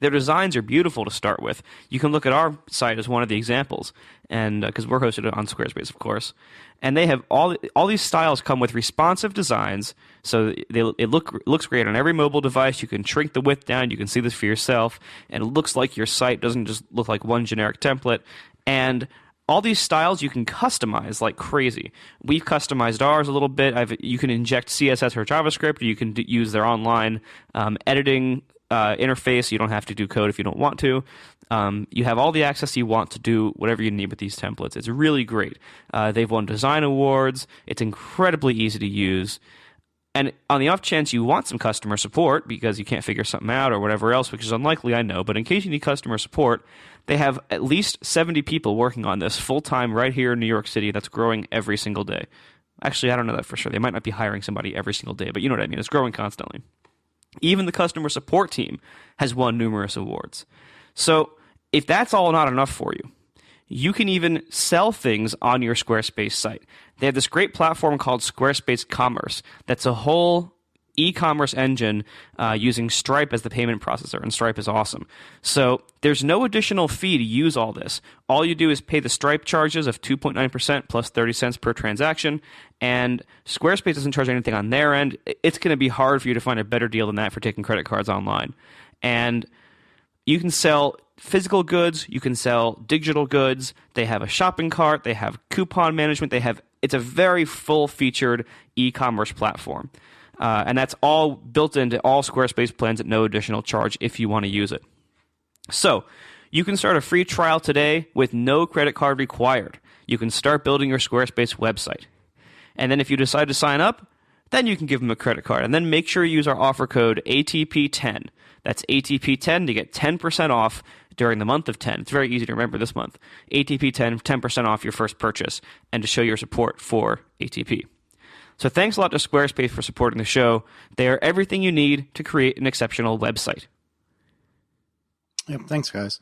Speaker 5: Their designs are beautiful to start with. You can look at our site as one of the examples, and because we're hosted on Squarespace, of course. And they have all these styles come with responsive designs, so it looks great on every mobile device. You can shrink the width down. You can see this for yourself, and it looks like your site doesn't just look like one generic template. And all these styles you can customize like crazy. We've customized ours a little bit. You can inject CSS or JavaScript, or you can use their online editing interface. You don't have to do code if you don't want to. You have all the access you want to do whatever you need with these templates. It's really great. They've won design awards. It's incredibly easy to use. And on the off chance you want some customer support because you can't figure something out or whatever else, which is unlikely, I know, but in case you need customer support, they have at least 70 people working on this full-time right here in New York City that's growing every single day. Actually, I don't know that for sure. They might not be hiring somebody every single day, but you know what I mean. It's growing constantly. Even the customer support team has won numerous awards. So if that's all not enough for you, you can even sell things on your Squarespace site. They have this great platform called Squarespace Commerce that's a whole e-commerce engine using Stripe as the payment processor, and Stripe is awesome. So there's no additional fee to use all this. All you do is pay the Stripe charges of 2.9% plus 30 cents per transaction, and Squarespace doesn't charge anything on their end. It's going to be hard for you to find a better deal than that for taking credit cards online. And you can sell physical goods, you can sell digital goods. They have a shopping cart, they have coupon management, it's a very full-featured e-commerce platform. And that's all built into all Squarespace plans at no additional charge if you want to use it. So, you can start a free trial today with no credit card required. You can start building your Squarespace website. And then if you decide to sign up, then you can give them a credit card. And then make sure you use our offer code ATP10. That's ATP10 to get 10% off during the month of 10. It's very easy to remember this month. ATP10, 10% off your first purchase, and to show your support for ATP. So thanks a lot to Squarespace for supporting the show. They are everything you need to create an exceptional website.
Speaker 4: Yep, thanks, guys.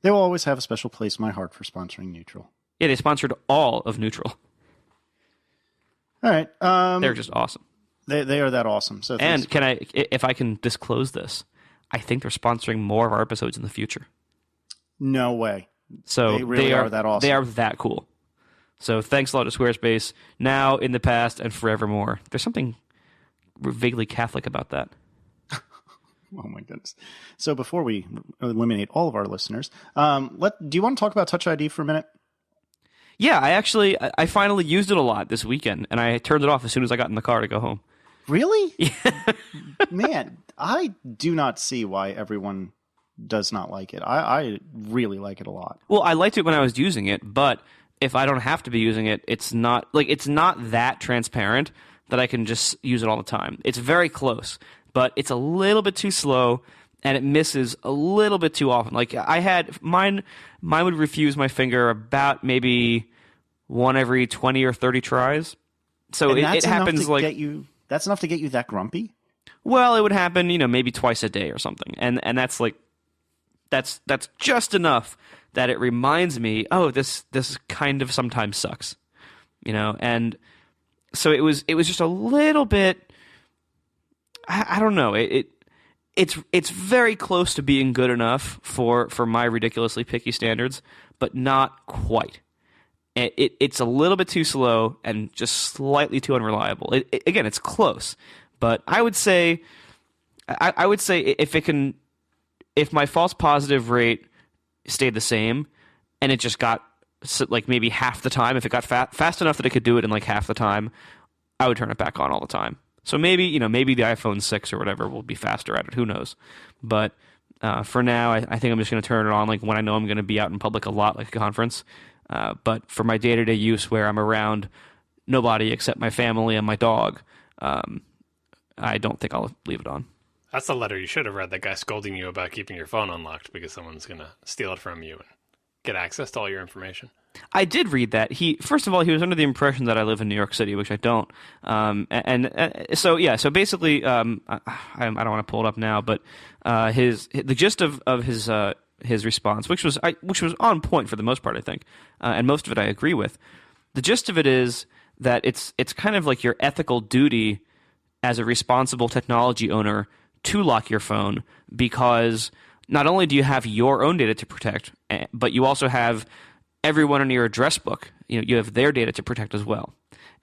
Speaker 4: They will always have a special place in my heart for sponsoring Neutral.
Speaker 5: Yeah, they sponsored all of Neutral.
Speaker 4: All right.
Speaker 5: They're just awesome.
Speaker 4: They are that awesome. So thanks.
Speaker 5: And if I can disclose this, I think they're sponsoring more of our episodes in the future.
Speaker 4: No way.
Speaker 5: So
Speaker 4: they really are that awesome.
Speaker 5: They are that cool. So thanks a lot to Squarespace, now, in the past, and forevermore. There's something vaguely Catholic about that.
Speaker 4: Oh my goodness. So before we eliminate all of our listeners, do you want to talk about Touch ID for a minute?
Speaker 5: Yeah, I finally used it a lot this weekend, and I turned it off as soon as I got in the car to go home.
Speaker 4: Really? Yeah. Man, I do not see why everyone does not like it. I really like it a lot.
Speaker 5: Well, I liked it when I was using it, but if I don't have to be using it, it's not that transparent that I can just use it all the time. It's very close, but it's a little bit too slow, and it misses a little bit too often. Like I had mine would refuse my finger about maybe one every 20 or 30 tries. So it happens like
Speaker 4: that's enough to get you that grumpy?
Speaker 5: Well, it would happen, maybe twice a day or something. And that's like that's just enough that it reminds me, oh, this kind of sometimes sucks. And So it was just a little bit. I don't know. It's very close to being good enough for my ridiculously picky standards, but not quite. It's a little bit too slow and just slightly too unreliable. Again, it's close, but I would say if my false positive rate stayed the same and it just got like maybe half the time, if it got fast enough that it could do it in like half the time, I would turn it back on all the time. So maybe the iPhone 6 or whatever will be faster at it. Who knows? But for now, I think I'm just going to turn it on like when I know I'm going to be out in public a lot, like a conference. But for my day-to-day use where I'm around nobody except my family and my dog, I don't think I'll leave it on.
Speaker 3: That's the letter you should have read, that guy scolding you about keeping your phone unlocked because someone's going to steal it from you and get access to all your information.
Speaker 5: I did read that. First of all, he was under the impression that I live in New York City, which I don't. So basically, I don't want to pull it up now, but the gist of his response, which was on point for the most part, I think, and most of it I agree with. The gist of it is that it's kind of like your ethical duty as a responsible technology owner to lock your phone, because not only do you have your own data to protect, but you also have everyone in your address book. You have their data to protect as well.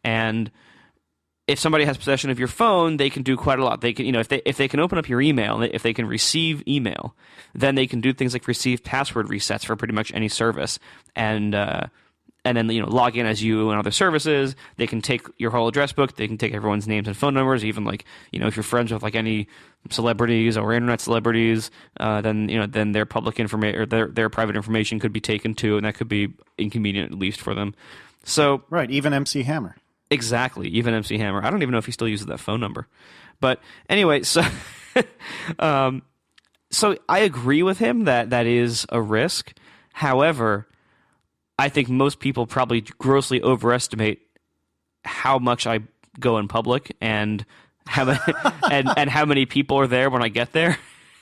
Speaker 5: And if somebody has possession of your phone, they can do quite a lot. They can, if they can open up your email, if they can receive email, then they can do things like receive password resets for pretty much any service, and then log in as you and other services. They can take your whole address book. They can take everyone's names and phone numbers. Even like if you're friends with like any celebrities or internet celebrities, then their public information or their private information could be taken too, and that could be inconvenient at least for them. So
Speaker 4: right, even MC Hammer.
Speaker 5: Exactly, even MC Hammer. I don't even know if he still uses that phone number, but anyway, so so I agree with him that is a risk. However, I think most people probably grossly overestimate how much I go in public and how many, and how many people are there when I get there.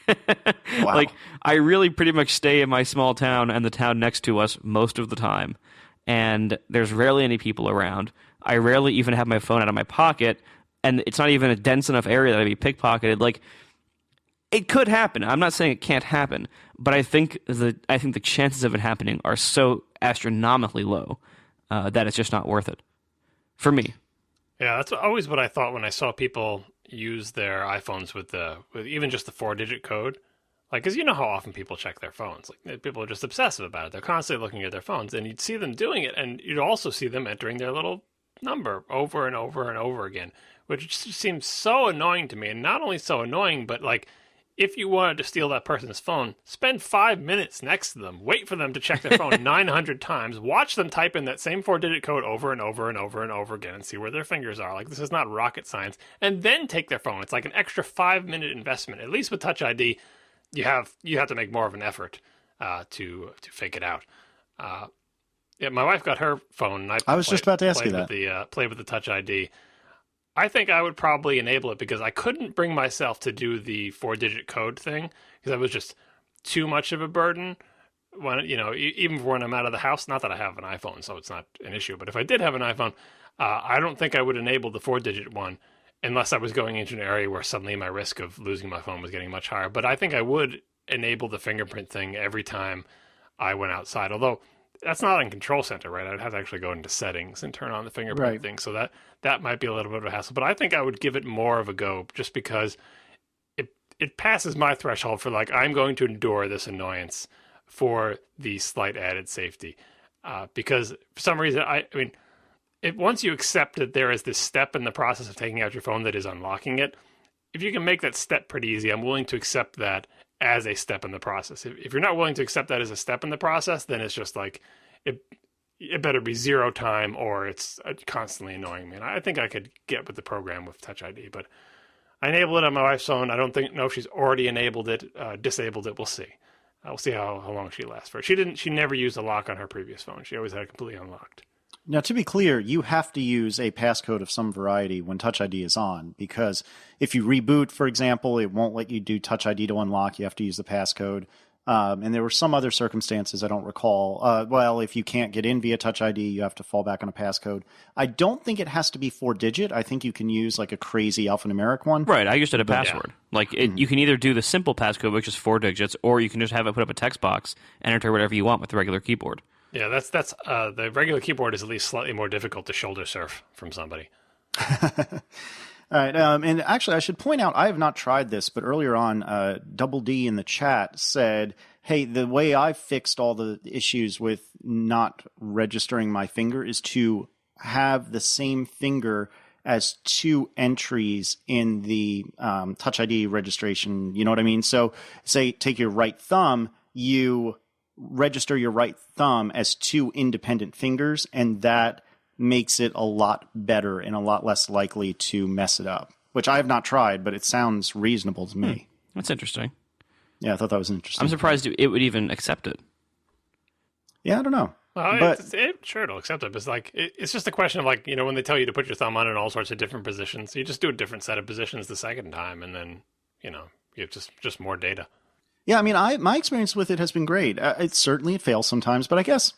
Speaker 4: Wow.
Speaker 5: Like, I really pretty much stay in my small town and the town next to us most of the time, and there's rarely any people around. I rarely even have my phone out of my pocket, and it's not even a dense enough area that I'd be pickpocketed. Like, it could happen. I'm not saying it can't happen, but I think the chances of it happening are so astronomically low that it's just not worth it for me.
Speaker 3: Yeah, that's always what I thought when I saw people use their iPhones with even just the 4-digit code. Like, because you know how often people check their phones. Like, people are just obsessive about it. They're constantly looking at their phones, and you'd see them doing it, and you'd also see them entering their little number over and over and over again, which just seems so annoying to me. And not only so annoying, but like, if you wanted to steal that person's phone, spend 5 minutes next to them, wait for them to check their phone 900 times, watch them type in that same 4-digit code over and over and over and over again, and see where their fingers are. Like, this is not rocket science. And then take their phone. It's like an extra 5-minute investment. At least with Touch ID, you have to make more of an effort to fake it out. Yeah, my wife got her phone. And
Speaker 4: I was just about to ask you that.
Speaker 3: Played with the Touch ID. I think I would probably enable it because I couldn't bring myself to do the 4-digit code thing because that was just too much of a burden. When even when I'm out of the house, not that I have an iPhone, so it's not an issue. But if I did have an iPhone, I don't think I would enable the 4-digit one unless I was going into an area where suddenly my risk of losing my phone was getting much higher. But I think I would enable the fingerprint thing every time I went outside. Although that's not in Control Center, right? I'd have to actually go into settings and turn on the fingerprint thing. So that might be a little bit of a hassle. But I think I would give it more of a go just because it passes my threshold for, like, I'm going to endure this annoyance for the slight added safety. Because for some reason, once you accept that there is this step in the process of taking out your phone that is unlocking it, if you can make that step pretty easy, I'm willing to accept that as a step in the process. If you're not willing to accept that as a step in the process, then it's just like, it better be 0 time or it's constantly annoying me. And I think I could get with the program with Touch ID, but I enabled it on my wife's phone. I don't know if she's already enabled it, disabled it. We'll see. We'll see how long she lasts for. She never used a lock on her previous phone. She always had it completely unlocked.
Speaker 4: Now, to be clear, you have to use a passcode of some variety when Touch ID is on, because if you reboot, for example, it won't let you do Touch ID to unlock. You have to use the passcode. And there were some other circumstances I don't recall. Well, if you can't get in via Touch ID, you have to fall back on a passcode. I don't think it has to be 4-digit. I think you can use like a crazy alphanumeric one.
Speaker 5: Right, I just did a password. Like you can either do the simple passcode, which is 4 digits, or you can just have it put up a text box and enter whatever you want with the regular keyboard.
Speaker 3: Yeah, that's the regular keyboard is at least slightly more difficult to shoulder surf from somebody.
Speaker 4: All right, and actually, I should point out I have not tried this, but earlier on, Double D in the chat said, "Hey, the way I fixed all the issues with not registering my finger is to have the same finger as 2 entries in the Touch ID registration." You know what I mean? So, say take your right thumb, you register your right thumb as 2 independent fingers, and that makes it a lot better and a lot less likely to mess it up, which I have not tried, but it sounds reasonable to me.
Speaker 5: That's interesting.
Speaker 4: Yeah, I thought that was interesting.
Speaker 5: I'm surprised it would even accept it.
Speaker 4: Yeah, I don't know.
Speaker 3: Well,
Speaker 4: But-
Speaker 3: sure, it'll accept it. But it's like it's just a question of like, when they tell you to put your thumb on in all sorts of different positions, you just do a different set of positions the second time, and then you have just more data.
Speaker 4: Yeah, I mean, my experience with it has been great. It certainly fails sometimes, but I guess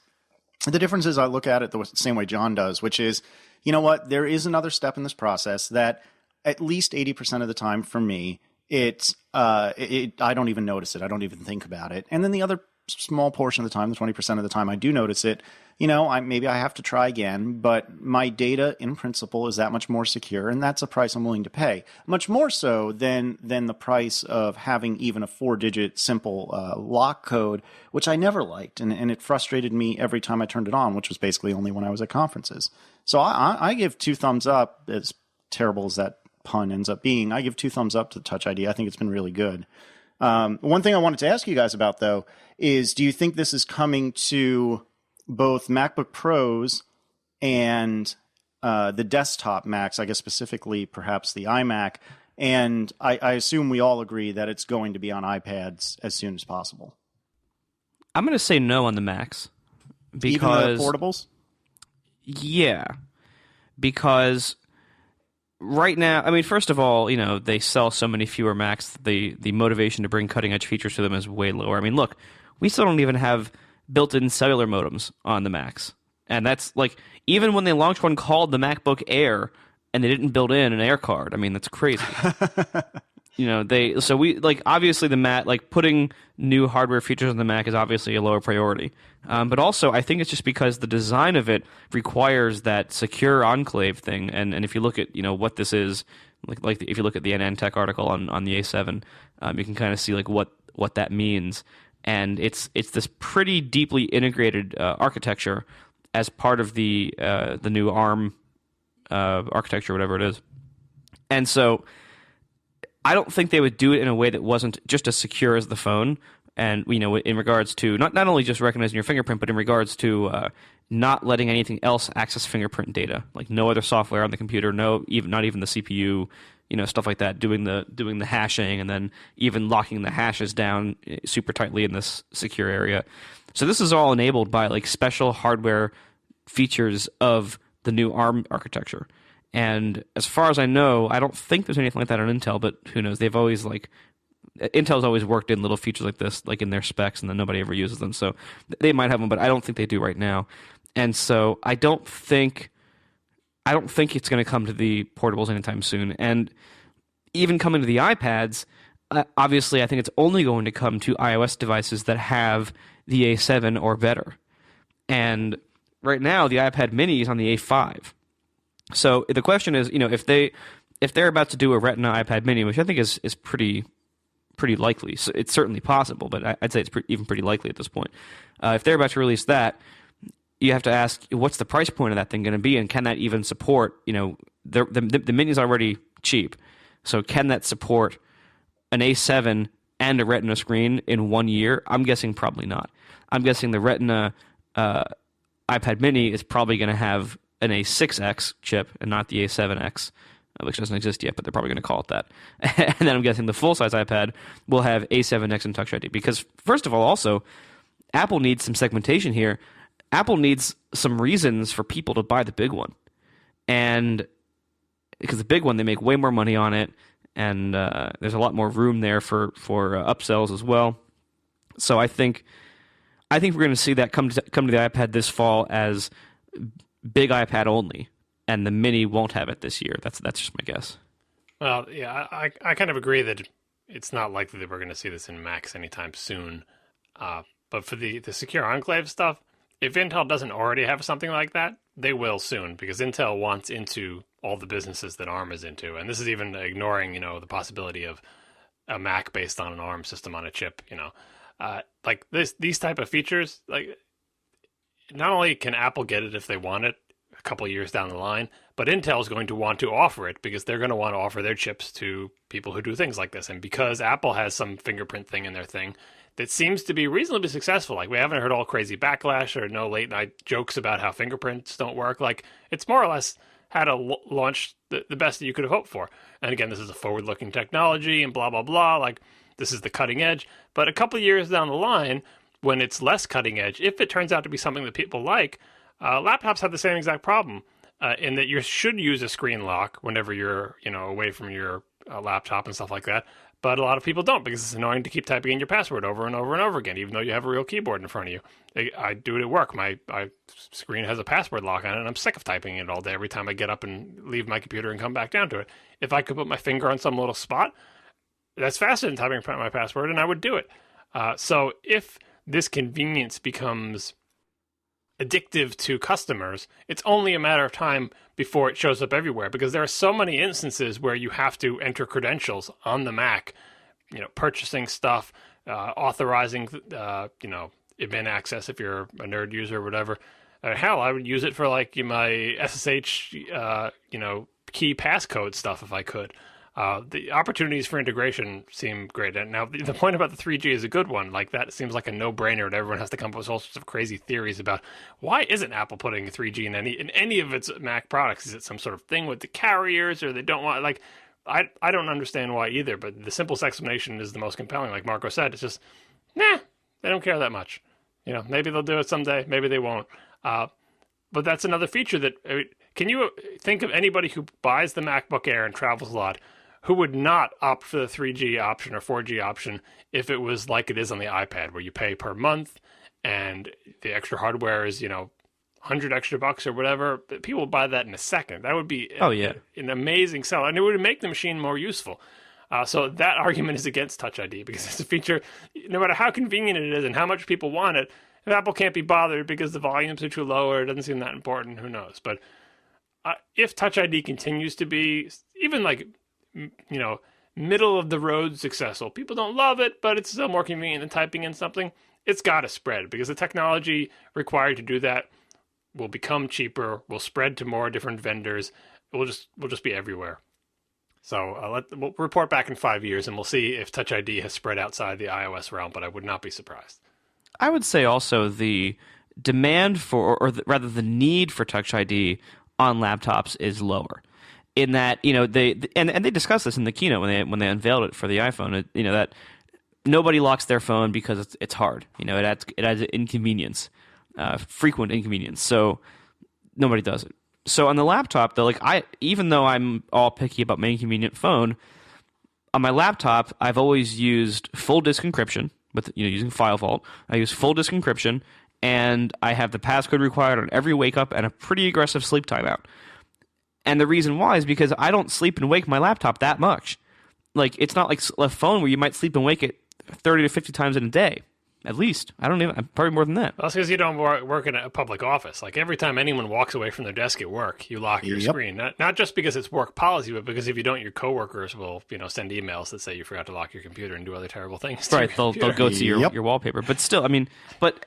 Speaker 4: the difference is I look at it the same way John does, which is, you know what, there is another step in this process that at least 80% of the time for me, I don't even notice it. I don't even think about it. And then the other small portion of the time, the 20% of the time I do notice it, maybe I have to try again, but my data in principle is that much more secure, and that's a price I'm willing to pay. Much more so than the price of having even a 4-digit simple lock code, which I never liked, and it frustrated me every time I turned it on, which was basically only when I was at conferences. So I give 2 thumbs up, as terrible as that pun ends up being. I give 2 thumbs up to the Touch ID. I think it's been really good. One thing I wanted to ask you guys about, though, is do you think this is coming to both MacBook Pros and the desktop Macs, I guess specifically perhaps the iMac, and I assume we all agree that it's going to be on iPads as soon as possible?
Speaker 5: I'm going to say no on the Macs. Because,
Speaker 4: even the portables?
Speaker 5: Yeah. Because right now, I mean, first of all, they sell so many fewer Macs, the motivation to bring cutting-edge features to them is way lower. I mean, look, we still don't even have built-in cellular modems on the Macs. And that's like, even when they launched one called the MacBook Air and they didn't build in an Air card, I mean, that's crazy. Obviously the Mac, like putting new hardware features on the Mac is obviously a lower priority. But also, I think it's just because the design of it requires that secure enclave thing. And if you look at, what this is, if you look at the AnandTech article on the A7, you can kind of see like what that means. And it's this pretty deeply integrated architecture as part of the new ARM architecture, whatever it is. And so I don't think they would do it in a way that wasn't just as secure as the phone. And in regards to not only just recognizing your fingerprint, but in regards to not letting anything else access fingerprint data, like no other software on the computer, not even the CPU. Stuff like that, doing the hashing and then even locking the hashes down super tightly in this secure area. So this is all enabled by like special hardware features of the new ARM architecture. And as far as I know, I don't think there's anything like that on Intel, but who knows? They've always Intel's always worked in little features like this, like in their specs, and then nobody ever uses them. So they might have them, but I don't think they do right now. And so I don't think it's going to come to the portables anytime soon. And even coming to the iPads, obviously I think it's only going to come to iOS devices that have the A7 or better. And right now the iPad mini is on the A5. So the question is, if they're about to do a Retina iPad mini, which I think is pretty likely. So it's certainly possible, but I'd say it's even pretty likely at this point. If they're about to release that, you have to ask, what's the price point of that thing going to be, and can that even support, the mini is already cheap, so can that support an A7 and a Retina screen in 1 year? I'm guessing probably not. I'm guessing the Retina iPad mini is probably going to have an A6X chip and not the A7X, which doesn't exist yet, but they're probably going to call it that. And then I'm guessing the full-size iPad will have A7X and Touch ID, because first of all, also, Apple needs some segmentation here. Apple needs some reasons for people to buy the big one. And because the big one, they make way more money on it, and there's a lot more room there for upsells as well. So I think we're going to see that come to the iPad this fall as big iPad only, and the Mini won't have it this year. That's just my guess.
Speaker 3: Well, yeah, I kind of agree that it's not likely that we're going to see this in Macs anytime soon. But for the Secure Enclave stuff, if Intel doesn't already have something like that, they will soon, because Intel wants into all the businesses that ARM is into. And this is even ignoring, the possibility of a Mac based on an ARM system on a chip, like these type of features, like not only can Apple get it if they want it a couple of years down the line, but Intel is going to want to offer it because they're going to want to offer their chips to people who do things like this. And because Apple has some fingerprint thing in their thing that seems to be reasonably successful, like we haven't heard all crazy backlash or no late night jokes about how fingerprints don't work. Like it's more or less had a launch the best that you could have hoped for. And again, this is a forward-looking technology and blah, blah, blah. Like this is the cutting edge. But a couple of years down the line, when it's less cutting edge, if it turns out to be something that people like, laptops have the same exact problem in that you should use a screen lock whenever you're, away from your laptop and stuff like that. But a lot of people don't because it's annoying to keep typing in your password over and over and over again, even though you have a real keyboard in front of you. I do it at work. My screen has a password lock on it, and I'm sick of typing it all day every time I get up and leave my computer and come back down to it. If I could put my finger on some little spot, that's faster than typing my password, and I would do it. So if this convenience becomes addictive to customers, it's only a matter of time before it shows up everywhere, because there are so many instances where you have to enter credentials on the Mac, purchasing stuff, authorizing, admin access if you're a nerd user or whatever. Hell, I would use it for like my SSH, key passcode stuff if I could. The opportunities for integration seem great. And now the point about the 3G is a good one. Like that seems like a no-brainer, and everyone has to come up with all sorts of crazy theories about why isn't Apple putting 3G in any of its Mac products? Is it some sort of thing with the carriers, or they don't want, like, I don't understand why either, but the simplest explanation is the most compelling. Like Marco said, it's just, they don't care that much. Maybe they'll do it someday, maybe they won't. But that's another feature that, can you think of anybody who buys the MacBook Air and travels a lot who would not opt for the 3G option or 4G option if it was like it is on the iPad, where you pay per month and the extra hardware is, $100 extra or whatever? People would buy that in a second. That would be an amazing sell, and it would make the machine more useful. So that argument is against Touch ID, because it's a feature, no matter how convenient it is and how much people want it, if Apple can't be bothered because the volumes are too low or it doesn't seem that important, who knows? But if Touch ID continues to be even like, middle of the road successful, people don't love it, but it's still more convenient than typing in something, it's got to spread, because the technology required to do that will become cheaper, will spread to more different vendors. We'll just be everywhere. So we'll report back in 5 years and we'll see if Touch ID has spread outside the iOS realm, but I would not be surprised.
Speaker 5: I would say also the demand for, or rather the need for Touch ID on laptops is lower. In that, they discussed this in the keynote when they unveiled it for the iPhone. That nobody locks their phone because it's hard. It adds inconvenience, frequent inconvenience. So nobody does it. So on the laptop, though, even though I'm all picky about my inconvenient phone, on my laptop I've always used full disk encryption with using FileVault. I use full disk encryption, and I have the passcode required on every wake up and a pretty aggressive sleep timeout. And the reason why is because I don't sleep and wake my laptop that much. Like, it's not like a phone where you might sleep and wake it 30 to 50 times in a day, at least. Probably more than that.
Speaker 3: Well, that's because you don't work in a public office. Like, every time anyone walks away from their desk at work, you lock your screen. Not just because it's work policy, but because if you don't, your coworkers will, send emails that say you forgot to lock your computer and do other terrible things.
Speaker 5: Right, they'll go to your wallpaper. But still,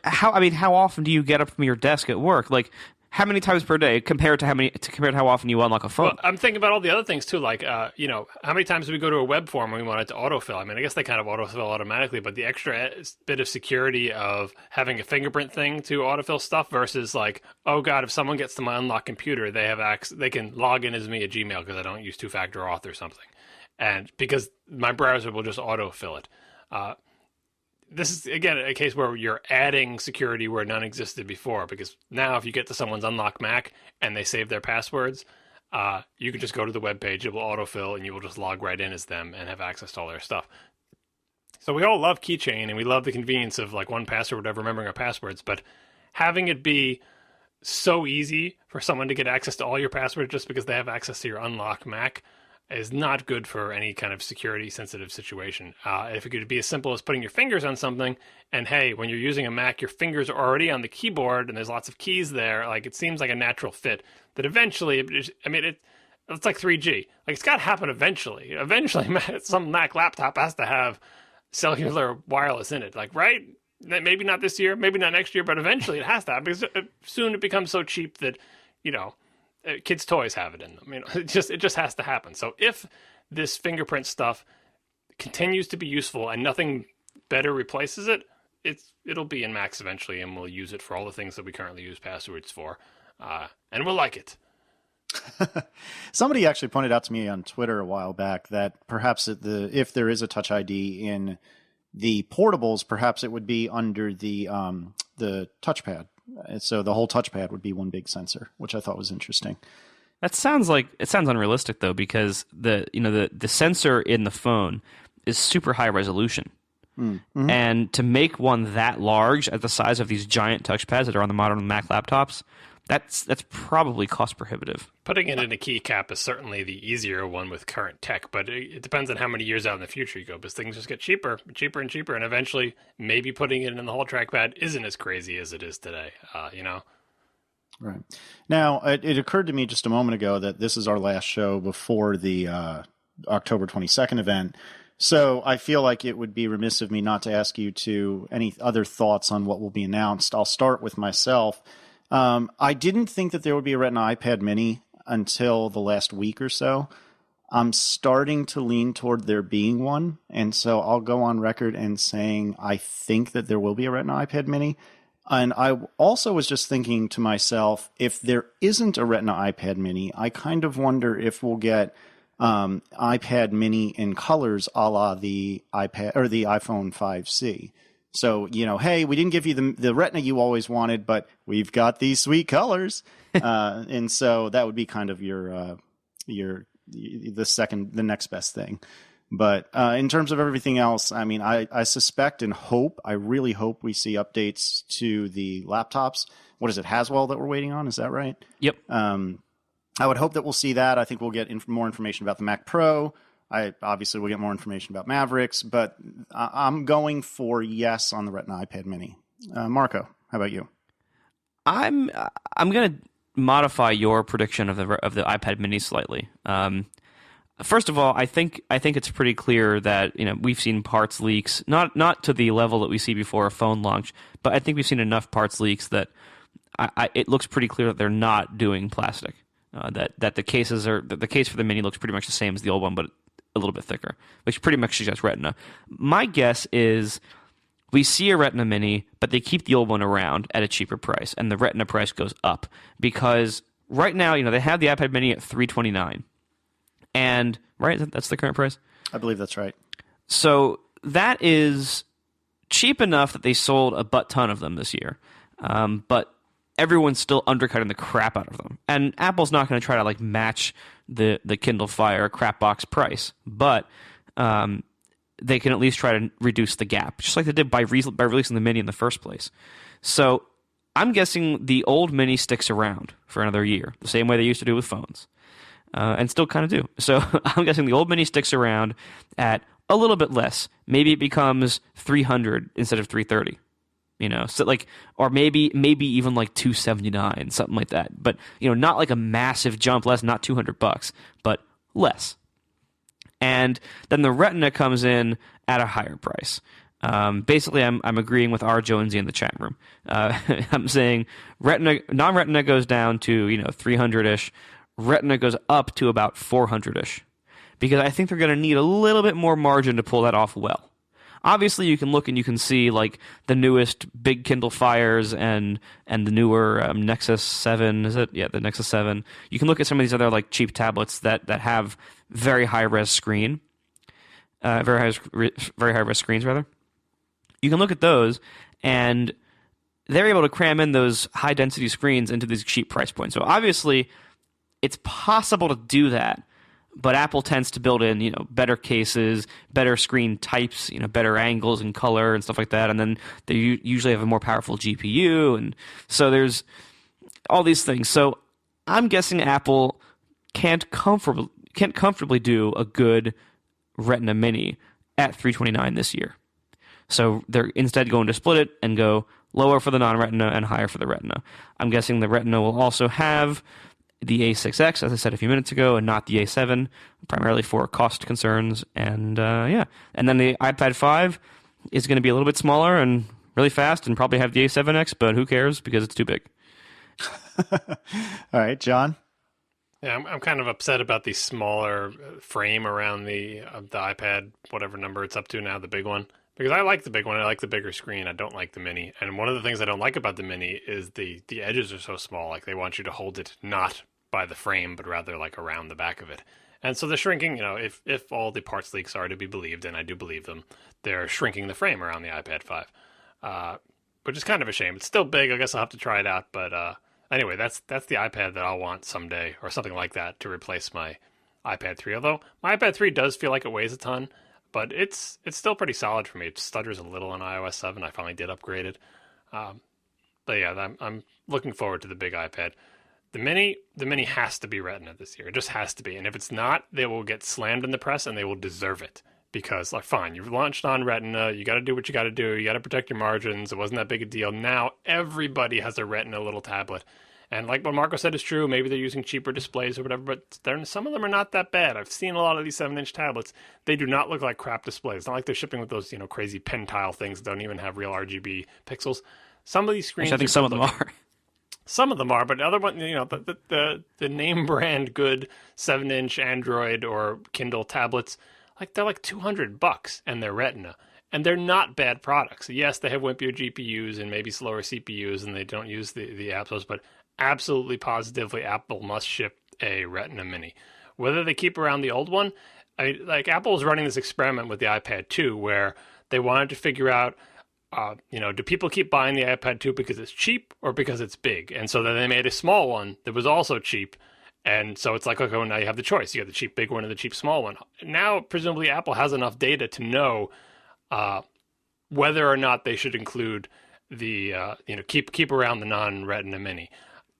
Speaker 5: how often do you get up from your desk at work? Like, how many times per day compared to how often you unlock a phone?
Speaker 3: Well, I'm thinking about all the other things too, like how many times do we go to a web form when we want it to autofill? I mean, I guess they kind of autofill automatically, but the extra bit of security of having a fingerprint thing to autofill stuff versus like, oh god, if someone gets to my unlocked computer, they have access, they can log in as me at Gmail because I don't use two-factor auth or something, and because my browser will just autofill it. This is, again, a case where you're adding security where none existed before, because now if you get to someone's unlocked Mac and they save their passwords, you can just go to the web page, it will autofill, and you will just log right in as them and have access to all their stuff. So we all love Keychain and we love the convenience of like 1Password or whatever, remembering our passwords, but having it be so easy for someone to get access to all your passwords just because they have access to your unlocked Mac is not good for any kind of security sensitive situation. If it could be as simple as putting your fingers on something and hey, when you're using a Mac, your fingers are already on the keyboard and there's lots of keys there. Like it seems like a natural fit that eventually, it's like 3G. Like it's got to happen eventually. Eventually some Mac laptop has to have cellular wireless in it. Like, right? Maybe not this year, maybe not next year, but eventually it has to happen because soon it becomes so cheap that, kids' toys have it in them. It just has to happen. So if this fingerprint stuff continues to be useful and nothing better replaces it, it'll be in Macs eventually, and we'll use it for all the things that we currently use passwords for, and we'll like it.
Speaker 4: Somebody actually pointed out to me on Twitter a while back that perhaps if there is a Touch ID in the portables, perhaps it would be under the touchpad. So the whole touchpad would be one big sensor, which I thought was interesting.
Speaker 5: That sounds unrealistic though, because the sensor in the phone is super high resolution. Mm-hmm. And to make one that large at the size of these giant touchpads that are on the modern Mac laptops, that's probably cost prohibitive.
Speaker 3: Putting it in a keycap is certainly the easier one with current tech, but it depends on how many years out in the future you go, because things just get cheaper and cheaper, and eventually maybe putting it in the whole trackpad isn't as crazy as it is today,
Speaker 4: Right. Now, it occurred to me just a moment ago that this is our last show before the October 22nd event, so I feel like it would be remiss of me not to ask you any other thoughts on what will be announced. I'll start with myself. I didn't think that there would be a Retina iPad mini until the last week or so. I'm starting to lean toward there being one, and so I'll go on record and saying I think that there will be a Retina iPad mini. And I also was just thinking to myself, if there isn't a Retina iPad mini, I kind of wonder if we'll get iPad mini in colors a la the iPad or the iPhone 5C. So, hey, we didn't give you the Retina you always wanted, but we've got these sweet colors. And so that would be kind of the next best thing. But in terms of everything else, I suspect and hope, I really hope we see updates to the laptops. What is it, Haswell that we're waiting on? Is that right?
Speaker 5: Yep.
Speaker 4: I would hope that we'll see that. I think we'll get more information about the Mac Pro. I obviously will get more information about Mavericks, but I'm going for yes on the Retina iPad mini. Marco, how about you?
Speaker 5: I'm going to modify your prediction of the iPad mini slightly. First of all, I think it's pretty clear that we've seen parts leaks, not to the level that we see before a phone launch, but I think we've seen enough parts leaks that it looks pretty clear that they're not doing plastic. That the case for the mini looks pretty much the same as the old one, but a little bit thicker, which pretty much suggests Retina. My guess is we see a Retina mini, but they keep the old one around at a cheaper price, and the Retina price goes up because right now, they have the iPad mini at $329, and right, that's the current price.
Speaker 4: I believe that's right.
Speaker 5: So that is cheap enough that they sold a butt ton of them this year, but everyone's still undercutting the crap out of them. And Apple's not going to try to match the Kindle Fire crap box price, but they can at least try to reduce the gap, just like they did by releasing the Mini in the first place. So I'm guessing the old Mini sticks around for another year, the same way they used to do with phones, and still kind of do. So I'm guessing the old Mini sticks around at a little bit less. Maybe it becomes $300 instead of $330. So or maybe even $279, something like that. But not like a massive jump, not $200, but less. And then the Retina comes in at a higher price. Basically, I'm agreeing with R. Jonesy in the chat room. I'm saying non-Retina goes down to 300-ish. Retina goes up to about 400-ish, because I think they're going to need a little bit more margin to pull that off well. Obviously, you can look and you can see the newest big Kindle Fires and the newer Nexus 7. Is it? Yeah, the Nexus 7. You can look at some of these other cheap tablets that have very high res screen, very high res screens rather. You can look at those, and they're able to cram in those high density screens into these cheap price points. So obviously, it's possible to do that, But Apple tends to build in, better cases, better screen types, better angles and color and stuff like that. And then they usually have a more powerful GPU. And so there's all these things. So I'm guessing Apple can't comfortably do a good Retina Mini at $329 this year. So they're instead going to split it and go lower for the non-Retina and higher for the Retina. I'm guessing the Retina will also have the A6X, as I said a few minutes ago, and not the A7, primarily for cost concerns. And And then the iPad 5 is going to be a little bit smaller and really fast and probably have the A7X, but who cares because it's too big.
Speaker 4: All right, John?
Speaker 3: Yeah, I'm kind of upset about the smaller frame around the iPad, whatever number it's up to now, the big one. Because I like the big one. I like the bigger screen. I don't like the mini. And one of the things I don't like about the mini is the edges are so small. Like they want you to hold it not by the frame, but rather like around the back of it. And so they're shrinking, if all the parts leaks are to be believed, and I do believe them, they're shrinking the frame around the iPad 5, which is kind of a shame. It's still big. I guess I'll have to try it out. But anyway, that's the iPad that I'll want someday or something like that to replace my iPad 3. Although my iPad 3 does feel like it weighs a ton, but it's still pretty solid for me. It stutters a little on iOS 7. I finally did upgrade it. But yeah, I'm looking forward to the big iPad. The mini has to be Retina this year. It just has to be. And if it's not, they will get slammed in the press and they will deserve it. Because, fine, you've launched on Retina. You got to do what you got to do. You got to protect your margins. It wasn't that big a deal. Now everybody has a Retina little tablet. And like what Marco said is true. Maybe they're using cheaper displays or whatever, but some of them are not that bad. I've seen a lot of these 7-inch tablets. They do not look like crap displays. It's not like they're shipping with those, crazy pen tile things that don't even have real RGB pixels. Some of these screens,
Speaker 5: I think some of them are.
Speaker 3: Some of them are, but other ones, the name brand good 7-inch Android or Kindle tablets, they're like $200 and they're Retina. And they're not bad products. Yes, they have wimpier GPUs and maybe slower CPUs and they don't use the Apples, but absolutely positively Apple must ship a Retina Mini. Whether they keep around the old one, Apple was running this experiment with the iPad 2 where they wanted to figure out, do people keep buying the iPad 2 because it's cheap or because it's big? And so then they made a small one that was also cheap. And so it's like, okay, well, now you have the choice. You have the cheap big one and the cheap small one. Now, presumably, Apple has enough data to know whether or not they should include the, keep around the non-Retina Mini.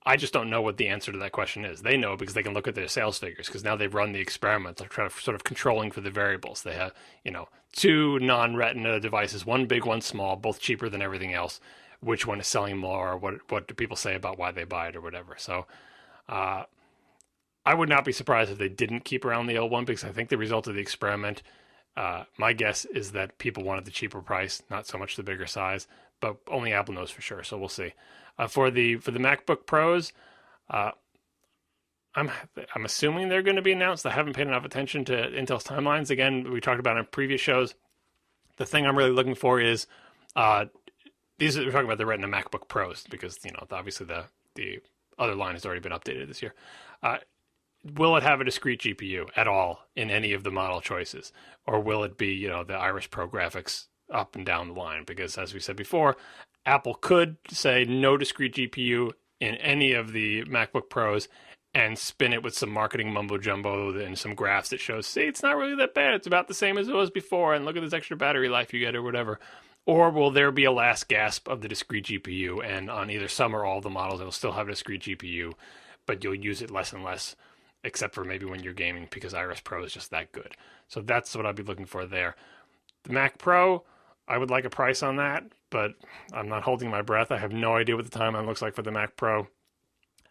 Speaker 3: I just don't know what the answer to that question is. They know because they can look at their sales figures because now they've run the experiment. They're trying to sort of controlling for the variables. They have, 2 non-Retina devices, one big, one small, both cheaper than everything else. Which one is selling more? What do people say about why they buy it or whatever? So I would not be surprised if they didn't keep around the old one because I think the result of the experiment, my guess is that people wanted the cheaper price, not so much the bigger size, but only Apple knows for sure. So we'll see. For the MacBook Pros, I'm assuming they're going to be announced. I haven't paid enough attention to Intel's timelines. Again, we talked about in previous shows. The thing I'm really looking for is we're talking about the Retina MacBook Pros because obviously the other line has already been updated this year. Will it have a discrete GPU at all in any of the model choices, or will it be the Iris Pro graphics up and down the line? Because as we said before, Apple could say no discrete GPU in any of the MacBook Pros and spin it with some marketing mumbo jumbo and some graphs that shows, see, it's not really that bad. It's about the same as it was before. And look at this extra battery life you get or whatever. Or will there be a last gasp of the discrete GPU? And on either some or all of the models, it'll still have a discrete GPU, but you'll use it less and less, except for maybe when you're gaming because Iris Pro is just that good. So that's what I'd be looking for there. The Mac Pro, I would like a price on that, but I'm not holding my breath. I have no idea what the timeline looks like for the Mac Pro.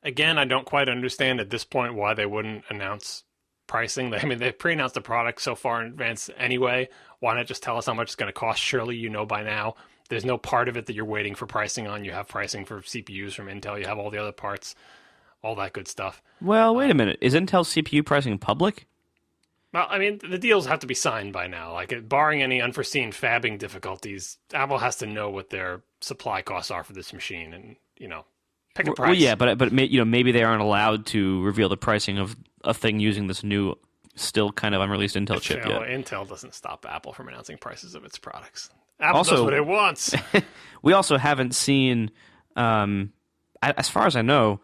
Speaker 3: Again, I don't quite understand at this point why they wouldn't announce pricing. I mean, they've pre-announced the product so far in advance anyway. Why not just tell us how much it's going to cost? Surely you know by now. There's no part of it that you're waiting for pricing on. You have pricing for CPUs from Intel. You have all the other parts, all that good stuff.
Speaker 5: Well, wait a minute. Is Intel CPU pricing public?
Speaker 3: Well, I mean, the deals have to be signed by now. Barring any unforeseen fabbing difficulties, Apple has to know what their supply costs are for this machine and, pick a price.
Speaker 5: Well, yeah, but maybe they aren't allowed to reveal the pricing of a thing using this new, still kind of unreleased Intel chip yet.
Speaker 3: Intel doesn't stop Apple from announcing prices of its products. Apple does what it wants.
Speaker 5: We also haven't seen, as far as I know,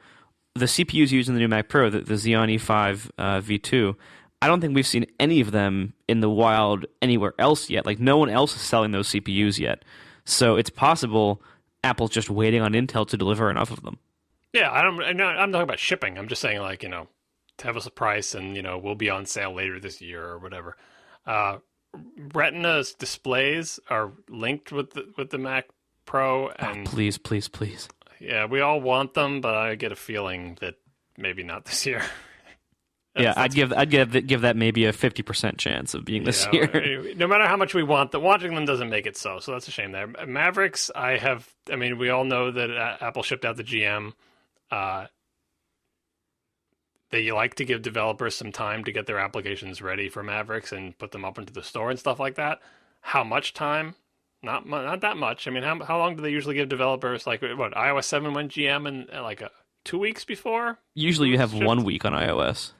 Speaker 5: the CPUs used in the new Mac Pro, the Xeon E5 V2, I don't think we've seen any of them in the wild anywhere else yet. Like, no one else is selling those CPUs yet. So it's possible Apple's just waiting on Intel to deliver enough of them.
Speaker 3: Yeah, I'm not talking about shipping. I'm just saying, like, tell us a price and, we'll be on sale later this year or whatever. Retina's displays are linked with the Mac Pro. And
Speaker 5: please, please, please.
Speaker 3: Yeah, we all want them, but I get a feeling that maybe not this year.
Speaker 5: Yeah, I'd give that maybe a 50% chance of being this year.
Speaker 3: No matter how much we want them, watching them doesn't make it so. So that's a shame there. Mavericks, we all know that Apple shipped out the GM. They like to give developers some time to get their applications ready for Mavericks and put them up into the store and stuff like that. How much time? Not that much. I mean, how long do they usually give developers? Like, what, iOS 7 went GM in 2 weeks before?
Speaker 5: Usually you have 1 week on iOS.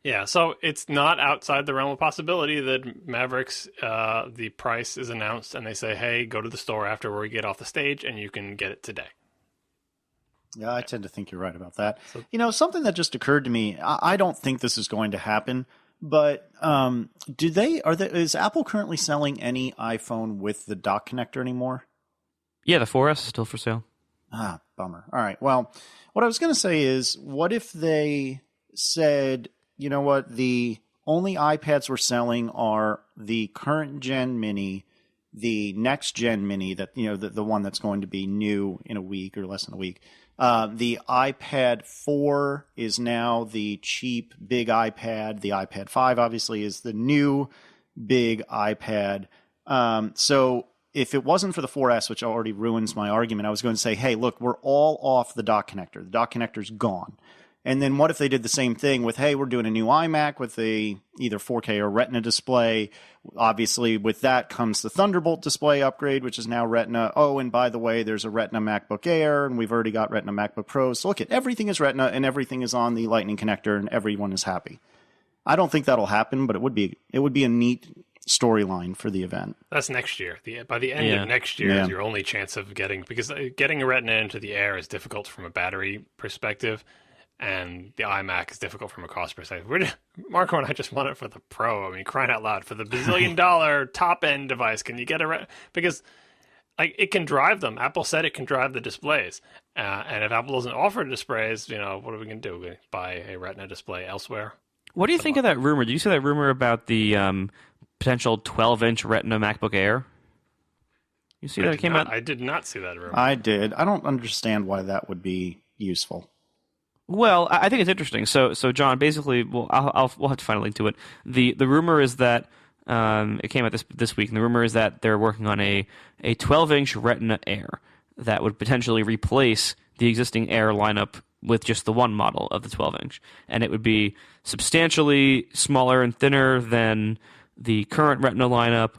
Speaker 3: Yeah, so it's not outside the realm of possibility that Mavericks, the price is announced and they say, hey, go to the store after we get off the stage and you can get it today.
Speaker 4: Yeah, I tend to think you're right about that. Something that just occurred to me, I don't think this is going to happen, but is Apple currently selling any iPhone with the dock connector anymore?
Speaker 5: Yeah, the 4S is still for sale.
Speaker 4: Ah, bummer. All right. Well, what I was going to say is, what if they said, you know what, the only iPads we're selling are the current gen mini, the next gen mini, that the one that's going to be new in a week or less than a week. The iPad 4 is now the cheap big iPad. The iPad 5 obviously is the new big iPad. So if it wasn't for the 4S, which already ruins my argument, I was going to say, hey, look, we're all off the dock connector. The dock connector's gone. And then what if they did the same thing with, hey, we're doing a new iMac with a either 4K or Retina display. Obviously, with that comes the Thunderbolt display upgrade, which is now Retina. Oh, and by the way, there's a Retina MacBook Air, and we've already got Retina MacBook Pros. So look, everything is Retina, and everything is on the Lightning connector, and everyone is happy. I don't think that'll happen, but it would be a neat storyline for the event.
Speaker 3: That's next year. By the end of next year is your only chance of because getting a Retina into the Air is difficult from a battery perspective. And the iMac is difficult from a cost perspective. Marco and I just want it for the Pro. I mean, crying out loud, for the $bazillion top-end device. Can you get because it can drive them. Apple said it can drive the displays. And if Apple doesn't offer displays, what are we going to do? We buy a Retina display elsewhere?
Speaker 5: What do you think of that rumor? Did you see that rumor about the potential 12-inch Retina MacBook Air? You see that it came out?
Speaker 3: I did not see that rumor.
Speaker 4: I did. I don't understand why that would be useful.
Speaker 5: Well, I think it's interesting. So John, basically, we'll have to find a link to it. The rumor is that it came out this week, and the rumor is that they're working on a 12-inch Retina Air that would potentially replace the existing Air lineup with just the one model of the 12-inch, and it would be substantially smaller and thinner than the current Retina lineup,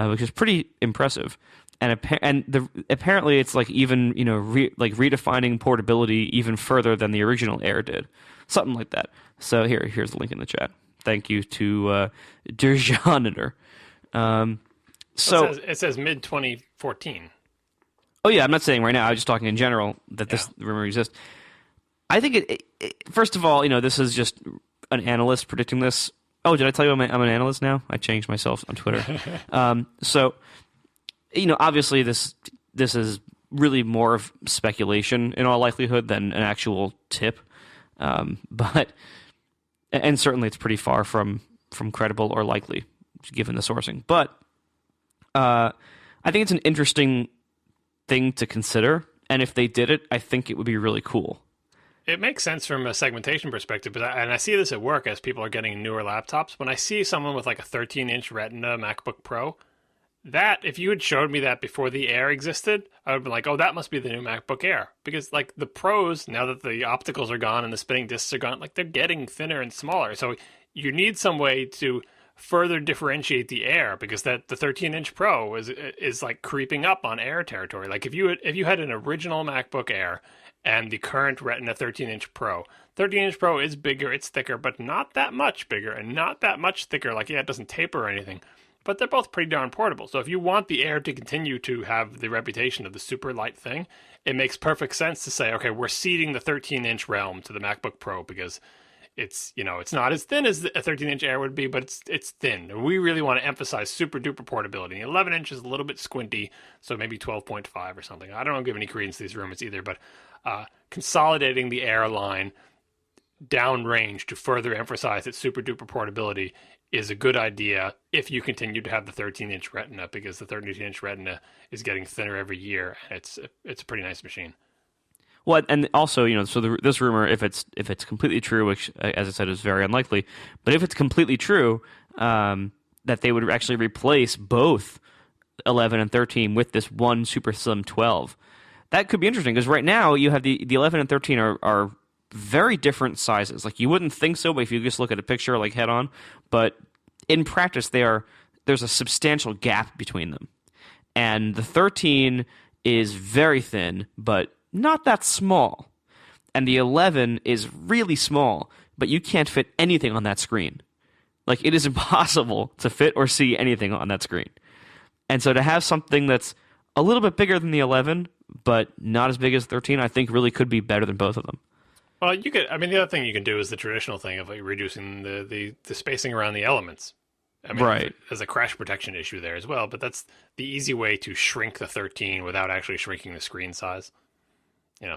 Speaker 5: which is pretty impressive. And apparently it's even redefining portability even further than the original Air did, something like that. So here's the link in the chat. Thank you to Derjanitor.
Speaker 3: It says mid 2014.
Speaker 5: Oh yeah, I'm not saying right now. I was just talking in general that this rumor exists. I think it first of all, this is just an analyst predicting this. Oh, did I tell you I'm an analyst now? I changed myself on Twitter. So. Obviously this is really more of speculation in all likelihood than an actual tip. But certainly it's pretty far from credible or likely given the sourcing. But I think it's an interesting thing to consider. And if they did it, I think it would be really cool.
Speaker 3: It makes sense from a segmentation perspective, and I see this at work as people are getting newer laptops. When I see someone with a 13-inch Retina MacBook Pro, that, if you had showed me that before the Air existed, I would be like, oh, that must be the new MacBook Air. Because, the Pros, now that the opticals are gone and the spinning discs are gone, they're getting thinner and smaller. So you need some way to further differentiate the Air, because the 13-inch Pro is creeping up on Air territory. If you had an original MacBook Air and the current Retina 13-inch Pro, 13-inch Pro is bigger, it's thicker, but not that much bigger and not that much thicker. It doesn't taper or anything. But they're both pretty darn portable. So if you want the Air to continue to have the reputation of the super light thing, it makes perfect sense to say, okay, we're ceding the 13-inch realm to the MacBook Pro because it's it's not as thin as a 13-inch Air would be, but it's thin. We really want to emphasize super duper portability. The 11-inch is a little bit squinty, so maybe 12.5 or something. I don't give any credence to these rumors either, but consolidating the Air line downrange to further emphasize its super duper portability is a good idea if you continue to have the 13-inch Retina, because the 13-inch Retina is getting thinner every year, and it's a pretty nice machine.
Speaker 5: Well, and also, so this rumor, if it's completely true, which, as I said, is very unlikely, but if it's completely true, that they would actually replace both 11 and 13 with this one super slim 12, that could be interesting, because right now you have the 11 and 13 are very different sizes. Like, you wouldn't think so, but if you just look at a picture, like, head on, but in practice, there's a substantial gap between them. And the 13 is very thin, but not that small. And the 11 is really small, but you can't fit anything on that screen. Like, it is impossible to fit or see anything on that screen. And so to have something that's a little bit bigger than the 11, but not as big as 13, I think really could be better than both of them.
Speaker 3: Well, the other thing you can do is the traditional thing of, like, reducing the spacing around the elements. I mean,
Speaker 5: right.
Speaker 3: There's a crash protection issue there as well, but that's the easy way to shrink the 13 without actually shrinking the screen size.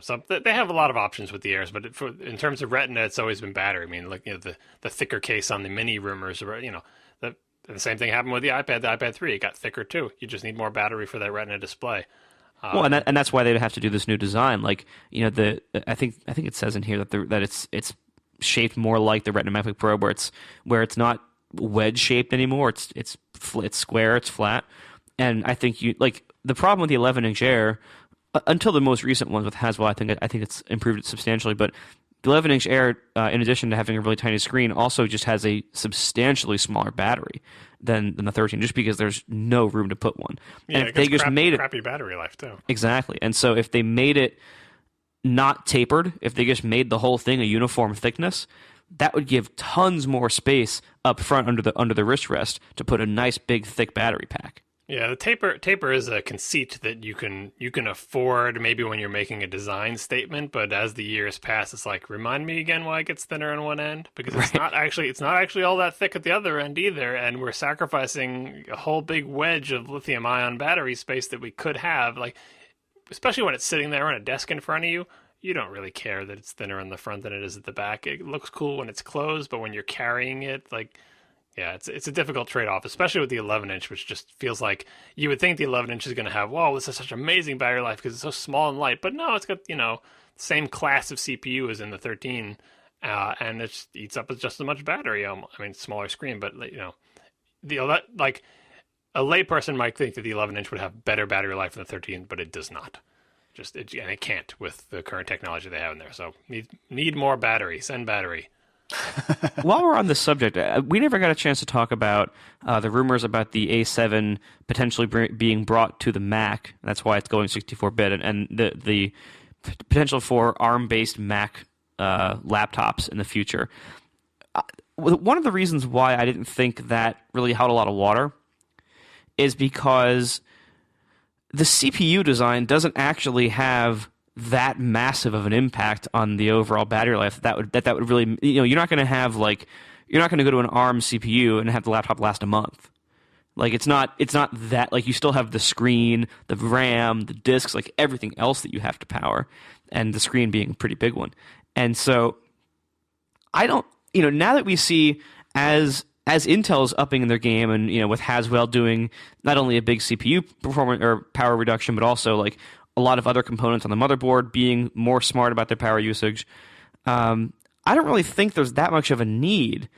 Speaker 3: So they have a lot of options with the Airs, but in terms of Retina, it's always been battery. I mean, like, the thicker case on the Mini rumors, the same thing happened with the iPad. The iPad 3, it got thicker too. You just need more battery for that Retina display.
Speaker 5: Well, and that's why they'd have to do this new design. Like, I think it says in here that it's shaped more like the Retina MacBook Pro, where it's not wedge shaped anymore. It's square, it's flat, and I think the problem with the 11-inch Air, until the most recent ones with Haswell, I think it's improved it substantially. But the 11-inch Air, in addition to having a really tiny screen, also just has a substantially smaller battery than the 13, just because there's no room to put one.
Speaker 3: Yeah,
Speaker 5: and if they just made it
Speaker 3: crappy battery life too.
Speaker 5: Exactly. And so if they made it not tapered, if they just made the whole thing a uniform thickness, that would give tons more space up front under the wrist rest to put a nice big thick battery pack.
Speaker 3: Yeah, the taper is a conceit that you can afford maybe when you're making a design statement, but as the years pass, it's like, remind me again why it gets thinner on one end, because it's not actually all that thick at the other end either, and we're sacrificing a whole big wedge of lithium-ion battery space that we could have, like, especially when it's sitting there on a desk in front of you. You don't really care that it's thinner on the front than it is at the back. It looks cool when it's closed, but when you're carrying it, like, yeah, it's a difficult trade-off, especially with the 11-inch, which just feels like you would think the 11-inch is going to have, whoa, this is such amazing battery life because it's so small and light. But no, it's got, the same class of CPU as in the 13, and it eats up just as much battery. I mean, smaller screen, but, a layperson might think that the 11-inch would have better battery life than the 13, but it does not. And it can't with the current technology they have in there. So need more battery. Send battery.
Speaker 5: While we're on this subject, we never got a chance to talk about the rumors about the A7 potentially being brought to the Mac. That's why it's going 64-bit, and the potential for ARM-based Mac laptops in the future. One of the reasons why I didn't think that really held a lot of water is because the CPU design doesn't actually have that massive of an impact on the overall battery life that would really, you're not going to have, like, you're not going to go to an ARM CPU and have the laptop last a month. Like, it's not that, like, you still have the screen, the RAM, the disks, like everything else that you have to power, and the screen being a pretty big one. And so I don't, now that we see as Intel's upping their game, and with Haswell doing not only a big CPU performance or power reduction, but also like a lot of other components on the motherboard being more smart about their power usage, I don't really think there's that much of a need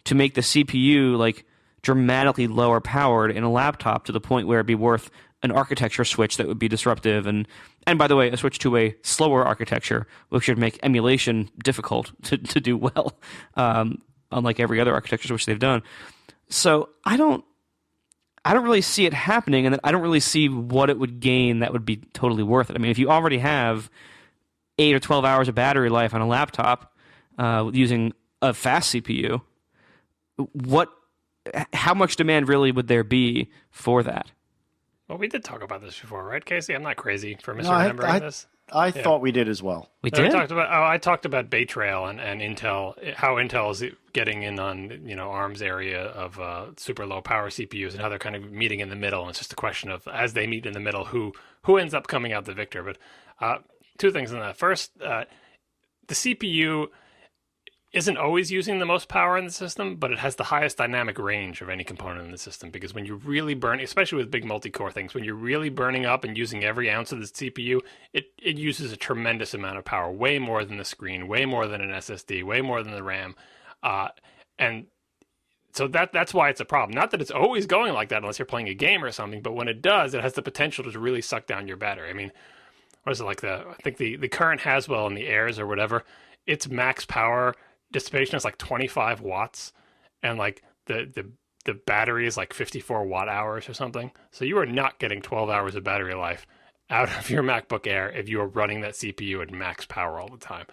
Speaker 5: to make the CPU like dramatically lower powered in a laptop to the point where it'd be worth an architecture switch that would be disruptive, and by the way, a switch to a slower architecture, which would make emulation difficult to do well, unlike every other architecture switch they've done. So I don't really see it happening, and I don't really see what it would gain that would be totally worth it. I mean, if you already have 8 or 12 hours of battery life on a laptop using a fast CPU, how much demand really would there be for that?
Speaker 3: Well, we did talk about this before, right, Casey? I'm not crazy for misremembering this.
Speaker 4: I thought we did as well.
Speaker 5: We
Speaker 3: I
Speaker 5: did.
Speaker 3: talked about Bay Trail and Intel, how Intel is getting in on ARM's area of super low power CPUs and how they're kind of meeting in the middle. And it's just a question of, as they meet in the middle, who ends up coming out the victor. But two things in that. First, the CPU isn't always using the most power in the system, but it has the highest dynamic range of any component in the system, because when you really burn, especially with big multi-core things, when you're really burning up and using every ounce of the CPU, it uses a tremendous amount of power, way more than the screen, way more than an SSD, way more than the RAM. And so that's why it's a problem. Not that it's always going like that unless you're playing a game or something, but when it does, it has the potential to really suck down your battery. I mean, what is it, like I think the current Haswell and the Airs or whatever, its max power dissipation is like 25 watts, and like the battery is like 54 watt hours or something. So you are not getting 12 hours of battery life out of your MacBook Air if you are running that CPU at max power all the time.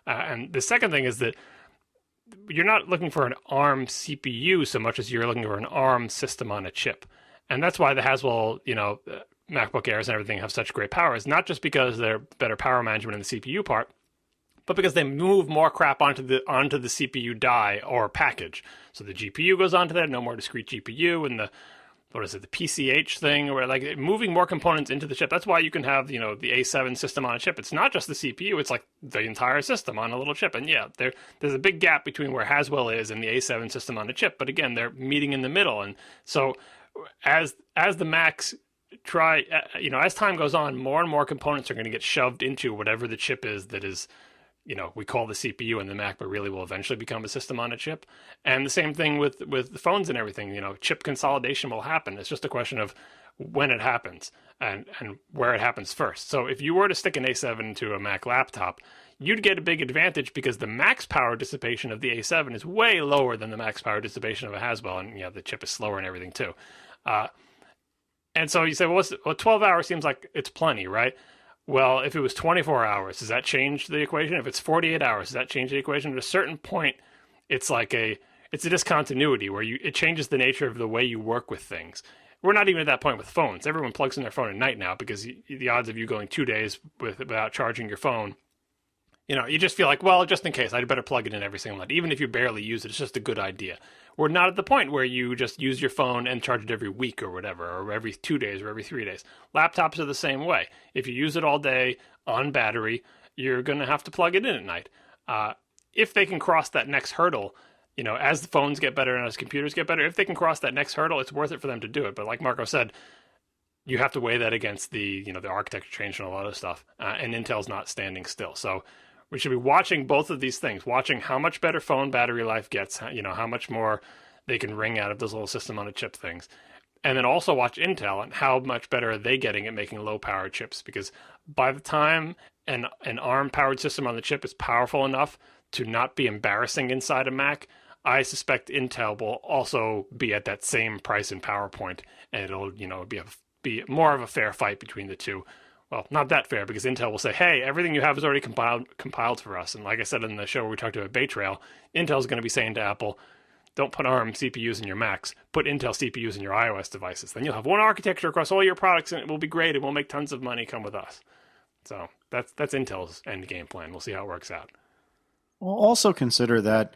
Speaker 3: And the second thing is that you're not looking for an ARM CPU so much as you're looking for an ARM system on a chip. And that's why the Haswell, MacBook Airs and everything have such great power. It's not just because they're better power management in the CPU part, but because they move more crap onto the CPU die or package. So the GPU goes onto that, no more discrete GPU, and the PCH thing, or like moving more components into the chip. That's why you can have, the A7 system on a chip. It's not just the CPU, it's like the entire system on a little chip. And yeah, there's a big gap between where Haswell is and the A7 system on a chip. But again, they're meeting in the middle. And so as the Macs try, as time goes on, more and more components are going to get shoved into whatever the chip is that is, we call the CPU in the Mac, but really will eventually become a system on a chip. And the same thing with the phones and everything. Chip consolidation will happen. It's just a question of when it happens and where it happens first. So if you were to stick an A7 into a Mac laptop, you'd get a big advantage because the max power dissipation of the A7 is way lower than the max power dissipation of a Haswell, and the chip is slower and everything too. And so you say, well, 12 hours seems like it's plenty, right? Well, if it was 24 hours, does that change the equation? If it's 48 hours, does that change the equation? At a certain point, it's a discontinuity where it changes the nature of the way you work with things. We're not even at that point with phones. Everyone plugs in their phone at night now because the odds of you going 2 days without charging your phone, you just feel like, well, just in case, I'd better plug it in every single night. Even if you barely use it, it's just a good idea. We're not at the point where you just use your phone and charge it every week or whatever, or every 2 days or every 3 days. Laptops are the same way. If you use it all day on battery, you're going to have to plug it in at night. If they can cross that next hurdle, as the phones get better and as computers get better, if they can cross that next hurdle, it's worth it for them to do it. But like Marco said, you have to weigh that against the architecture change and a lot of stuff. And Intel's not standing still. So we should be watching both of these things, watching how much better phone battery life gets, how much more they can wring out of those little system on a chip things. And then also watch Intel and how much better are they getting at making low power chips, because by the time an ARM powered system on the chip is powerful enough to not be embarrassing inside a Mac, I suspect Intel will also be at that same price and power point, and it'll be more of a fair fight between the two. Well, not that fair, because Intel will say, hey, everything you have is already compiled for us. And like I said in the show where we talked about Bay Trail, Intel's going to be saying to Apple, don't put ARM CPUs in your Macs, put Intel CPUs in your iOS devices. Then you'll have one architecture across all your products, and it will be great, and we'll make tons of money. Come with us. So that's Intel's end game plan. We'll see how it works out.
Speaker 4: Well, also consider that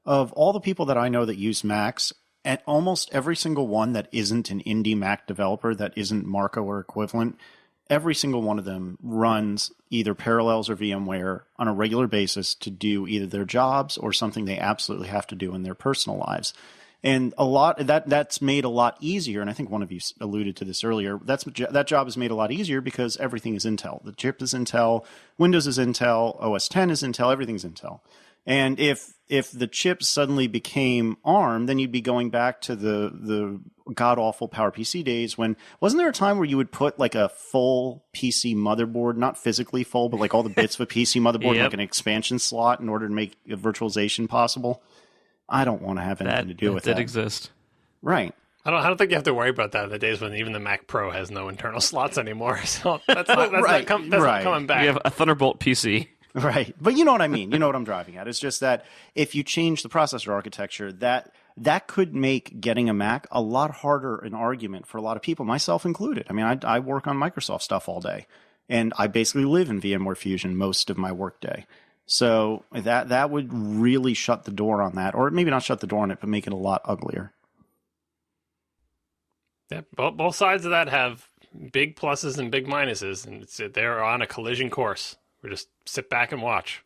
Speaker 4: of all the people that I know that use Macs, and almost every single one that isn't an indie Mac developer, that isn't Marco or equivalent, every single one of them runs either Parallels or VMware on a regular basis to do either their jobs or something they absolutely have to do in their personal lives. And a lot that's made a lot easier. And I think one of you alluded to this earlier. That job is made a lot easier because everything is Intel. The chip is Intel, Windows is Intel, OS X is Intel, everything's Intel. And if the chip suddenly became ARM, then you'd be going back to the god-awful PowerPC days when, wasn't there a time where you would put like a full PC motherboard, not physically full, but like all the bits of a PC motherboard,
Speaker 5: Yep.
Speaker 4: like an expansion slot in order to make virtualization possible? I don't want to have anything to do with that.
Speaker 5: That exist.
Speaker 4: Right.
Speaker 3: I don't think you have to worry about that in the days when even the Mac Pro has no internal slots anymore. So that's not
Speaker 4: Right.
Speaker 3: not coming back.
Speaker 5: We have a Thunderbolt PC.
Speaker 4: Right. But you know what I mean. You know what I'm driving at. It's just that if you change the processor architecture, that could make getting a Mac a lot harder an argument for a lot of people, myself included. I mean, I work on Microsoft stuff all day. and I basically live in VMware Fusion most of my workday. So that would really shut the door on that, or maybe not shut the door on it, but make it a lot uglier.
Speaker 3: Yeah, both sides of that have big pluses and big minuses, and they're on a collision course. We just sit back and watch.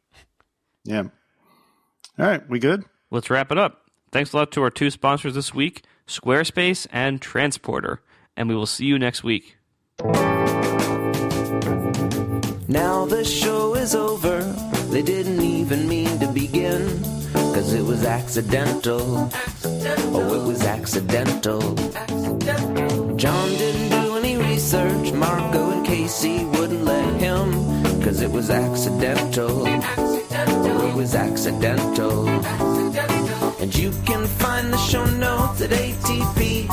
Speaker 4: Yeah. All right, we good?
Speaker 5: Let's wrap it up. Thanks a lot to our two sponsors this week, Squarespace and Transporter. And we will see you next week.
Speaker 2: Now the show is over. They didn't even mean to begin, 'cause it was accidental. Oh, it was accidental. John didn't do any research. Marco and Casey wouldn't let him, 'cause it was accidental. Oh, it was accidental. And you can find the show notes at atp.fm.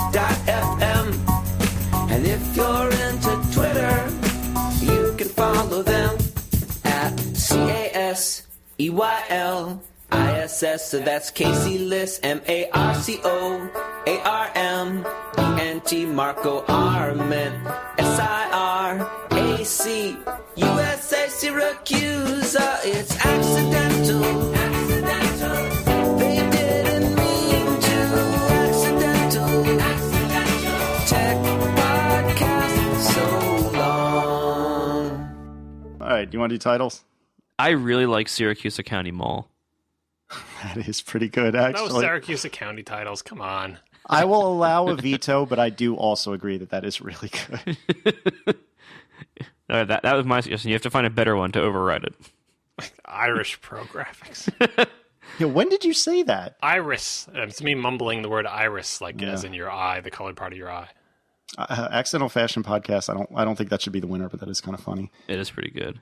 Speaker 2: And if you're into Twitter, you can follow them at CASEYLISS. So that's Casey Liss, MARCOARMENT, Marco Arment, SIRAC, USA Syracuse. It's accidental. They didn't mean to. Accidental. Tech podcast so long.
Speaker 4: All right, do you want to do titles?
Speaker 5: I really like Syracuse County Mall.
Speaker 4: That is pretty good, actually.
Speaker 3: Those Syracuse County titles, come on.
Speaker 4: I will allow a veto, but I do also agree that is really good.
Speaker 5: That was my suggestion. You have to find a better one to override it.
Speaker 3: Irish Pro Graphics.
Speaker 4: Yeah, when did you say that?
Speaker 3: Iris. It's me mumbling the word iris, like as in your eye, the colored part of your eye.
Speaker 4: Accidental Fashion Podcast. I don't think that should be the winner, but that is kind of funny.
Speaker 5: It is pretty good.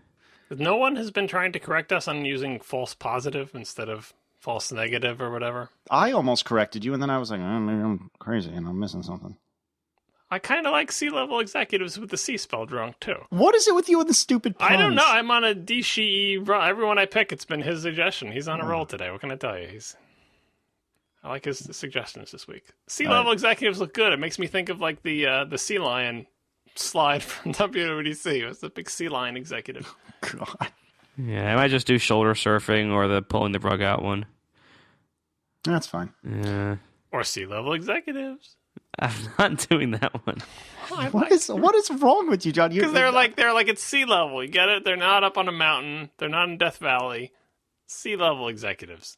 Speaker 3: No one has been trying to correct us on using false positive instead of false negative or whatever.
Speaker 4: I almost corrected you, and then I was like, oh, maybe I'm crazy and I'm missing something.
Speaker 3: I kind of like C-level executives with the C spelled wrong, too.
Speaker 4: What is it with you and the stupid puns?
Speaker 3: I don't know. I'm on a DCE run. Everyone I pick, it's been his suggestion. He's on a roll today. What can I tell you? I like his suggestions this week. C-level executives look good. It makes me think of like the Sea Lion slide from WWDC. It was the big Sea Lion executive.
Speaker 4: God.
Speaker 5: Yeah, I might just do shoulder surfing or the pulling the rug out one.
Speaker 4: That's fine.
Speaker 5: Yeah.
Speaker 3: Or C-level executives.
Speaker 5: I'm not doing that one.
Speaker 4: What is wrong with you, John?
Speaker 3: Because they're like at sea level. You get it? They're not up on a mountain. They're not in Death Valley. Sea level executives.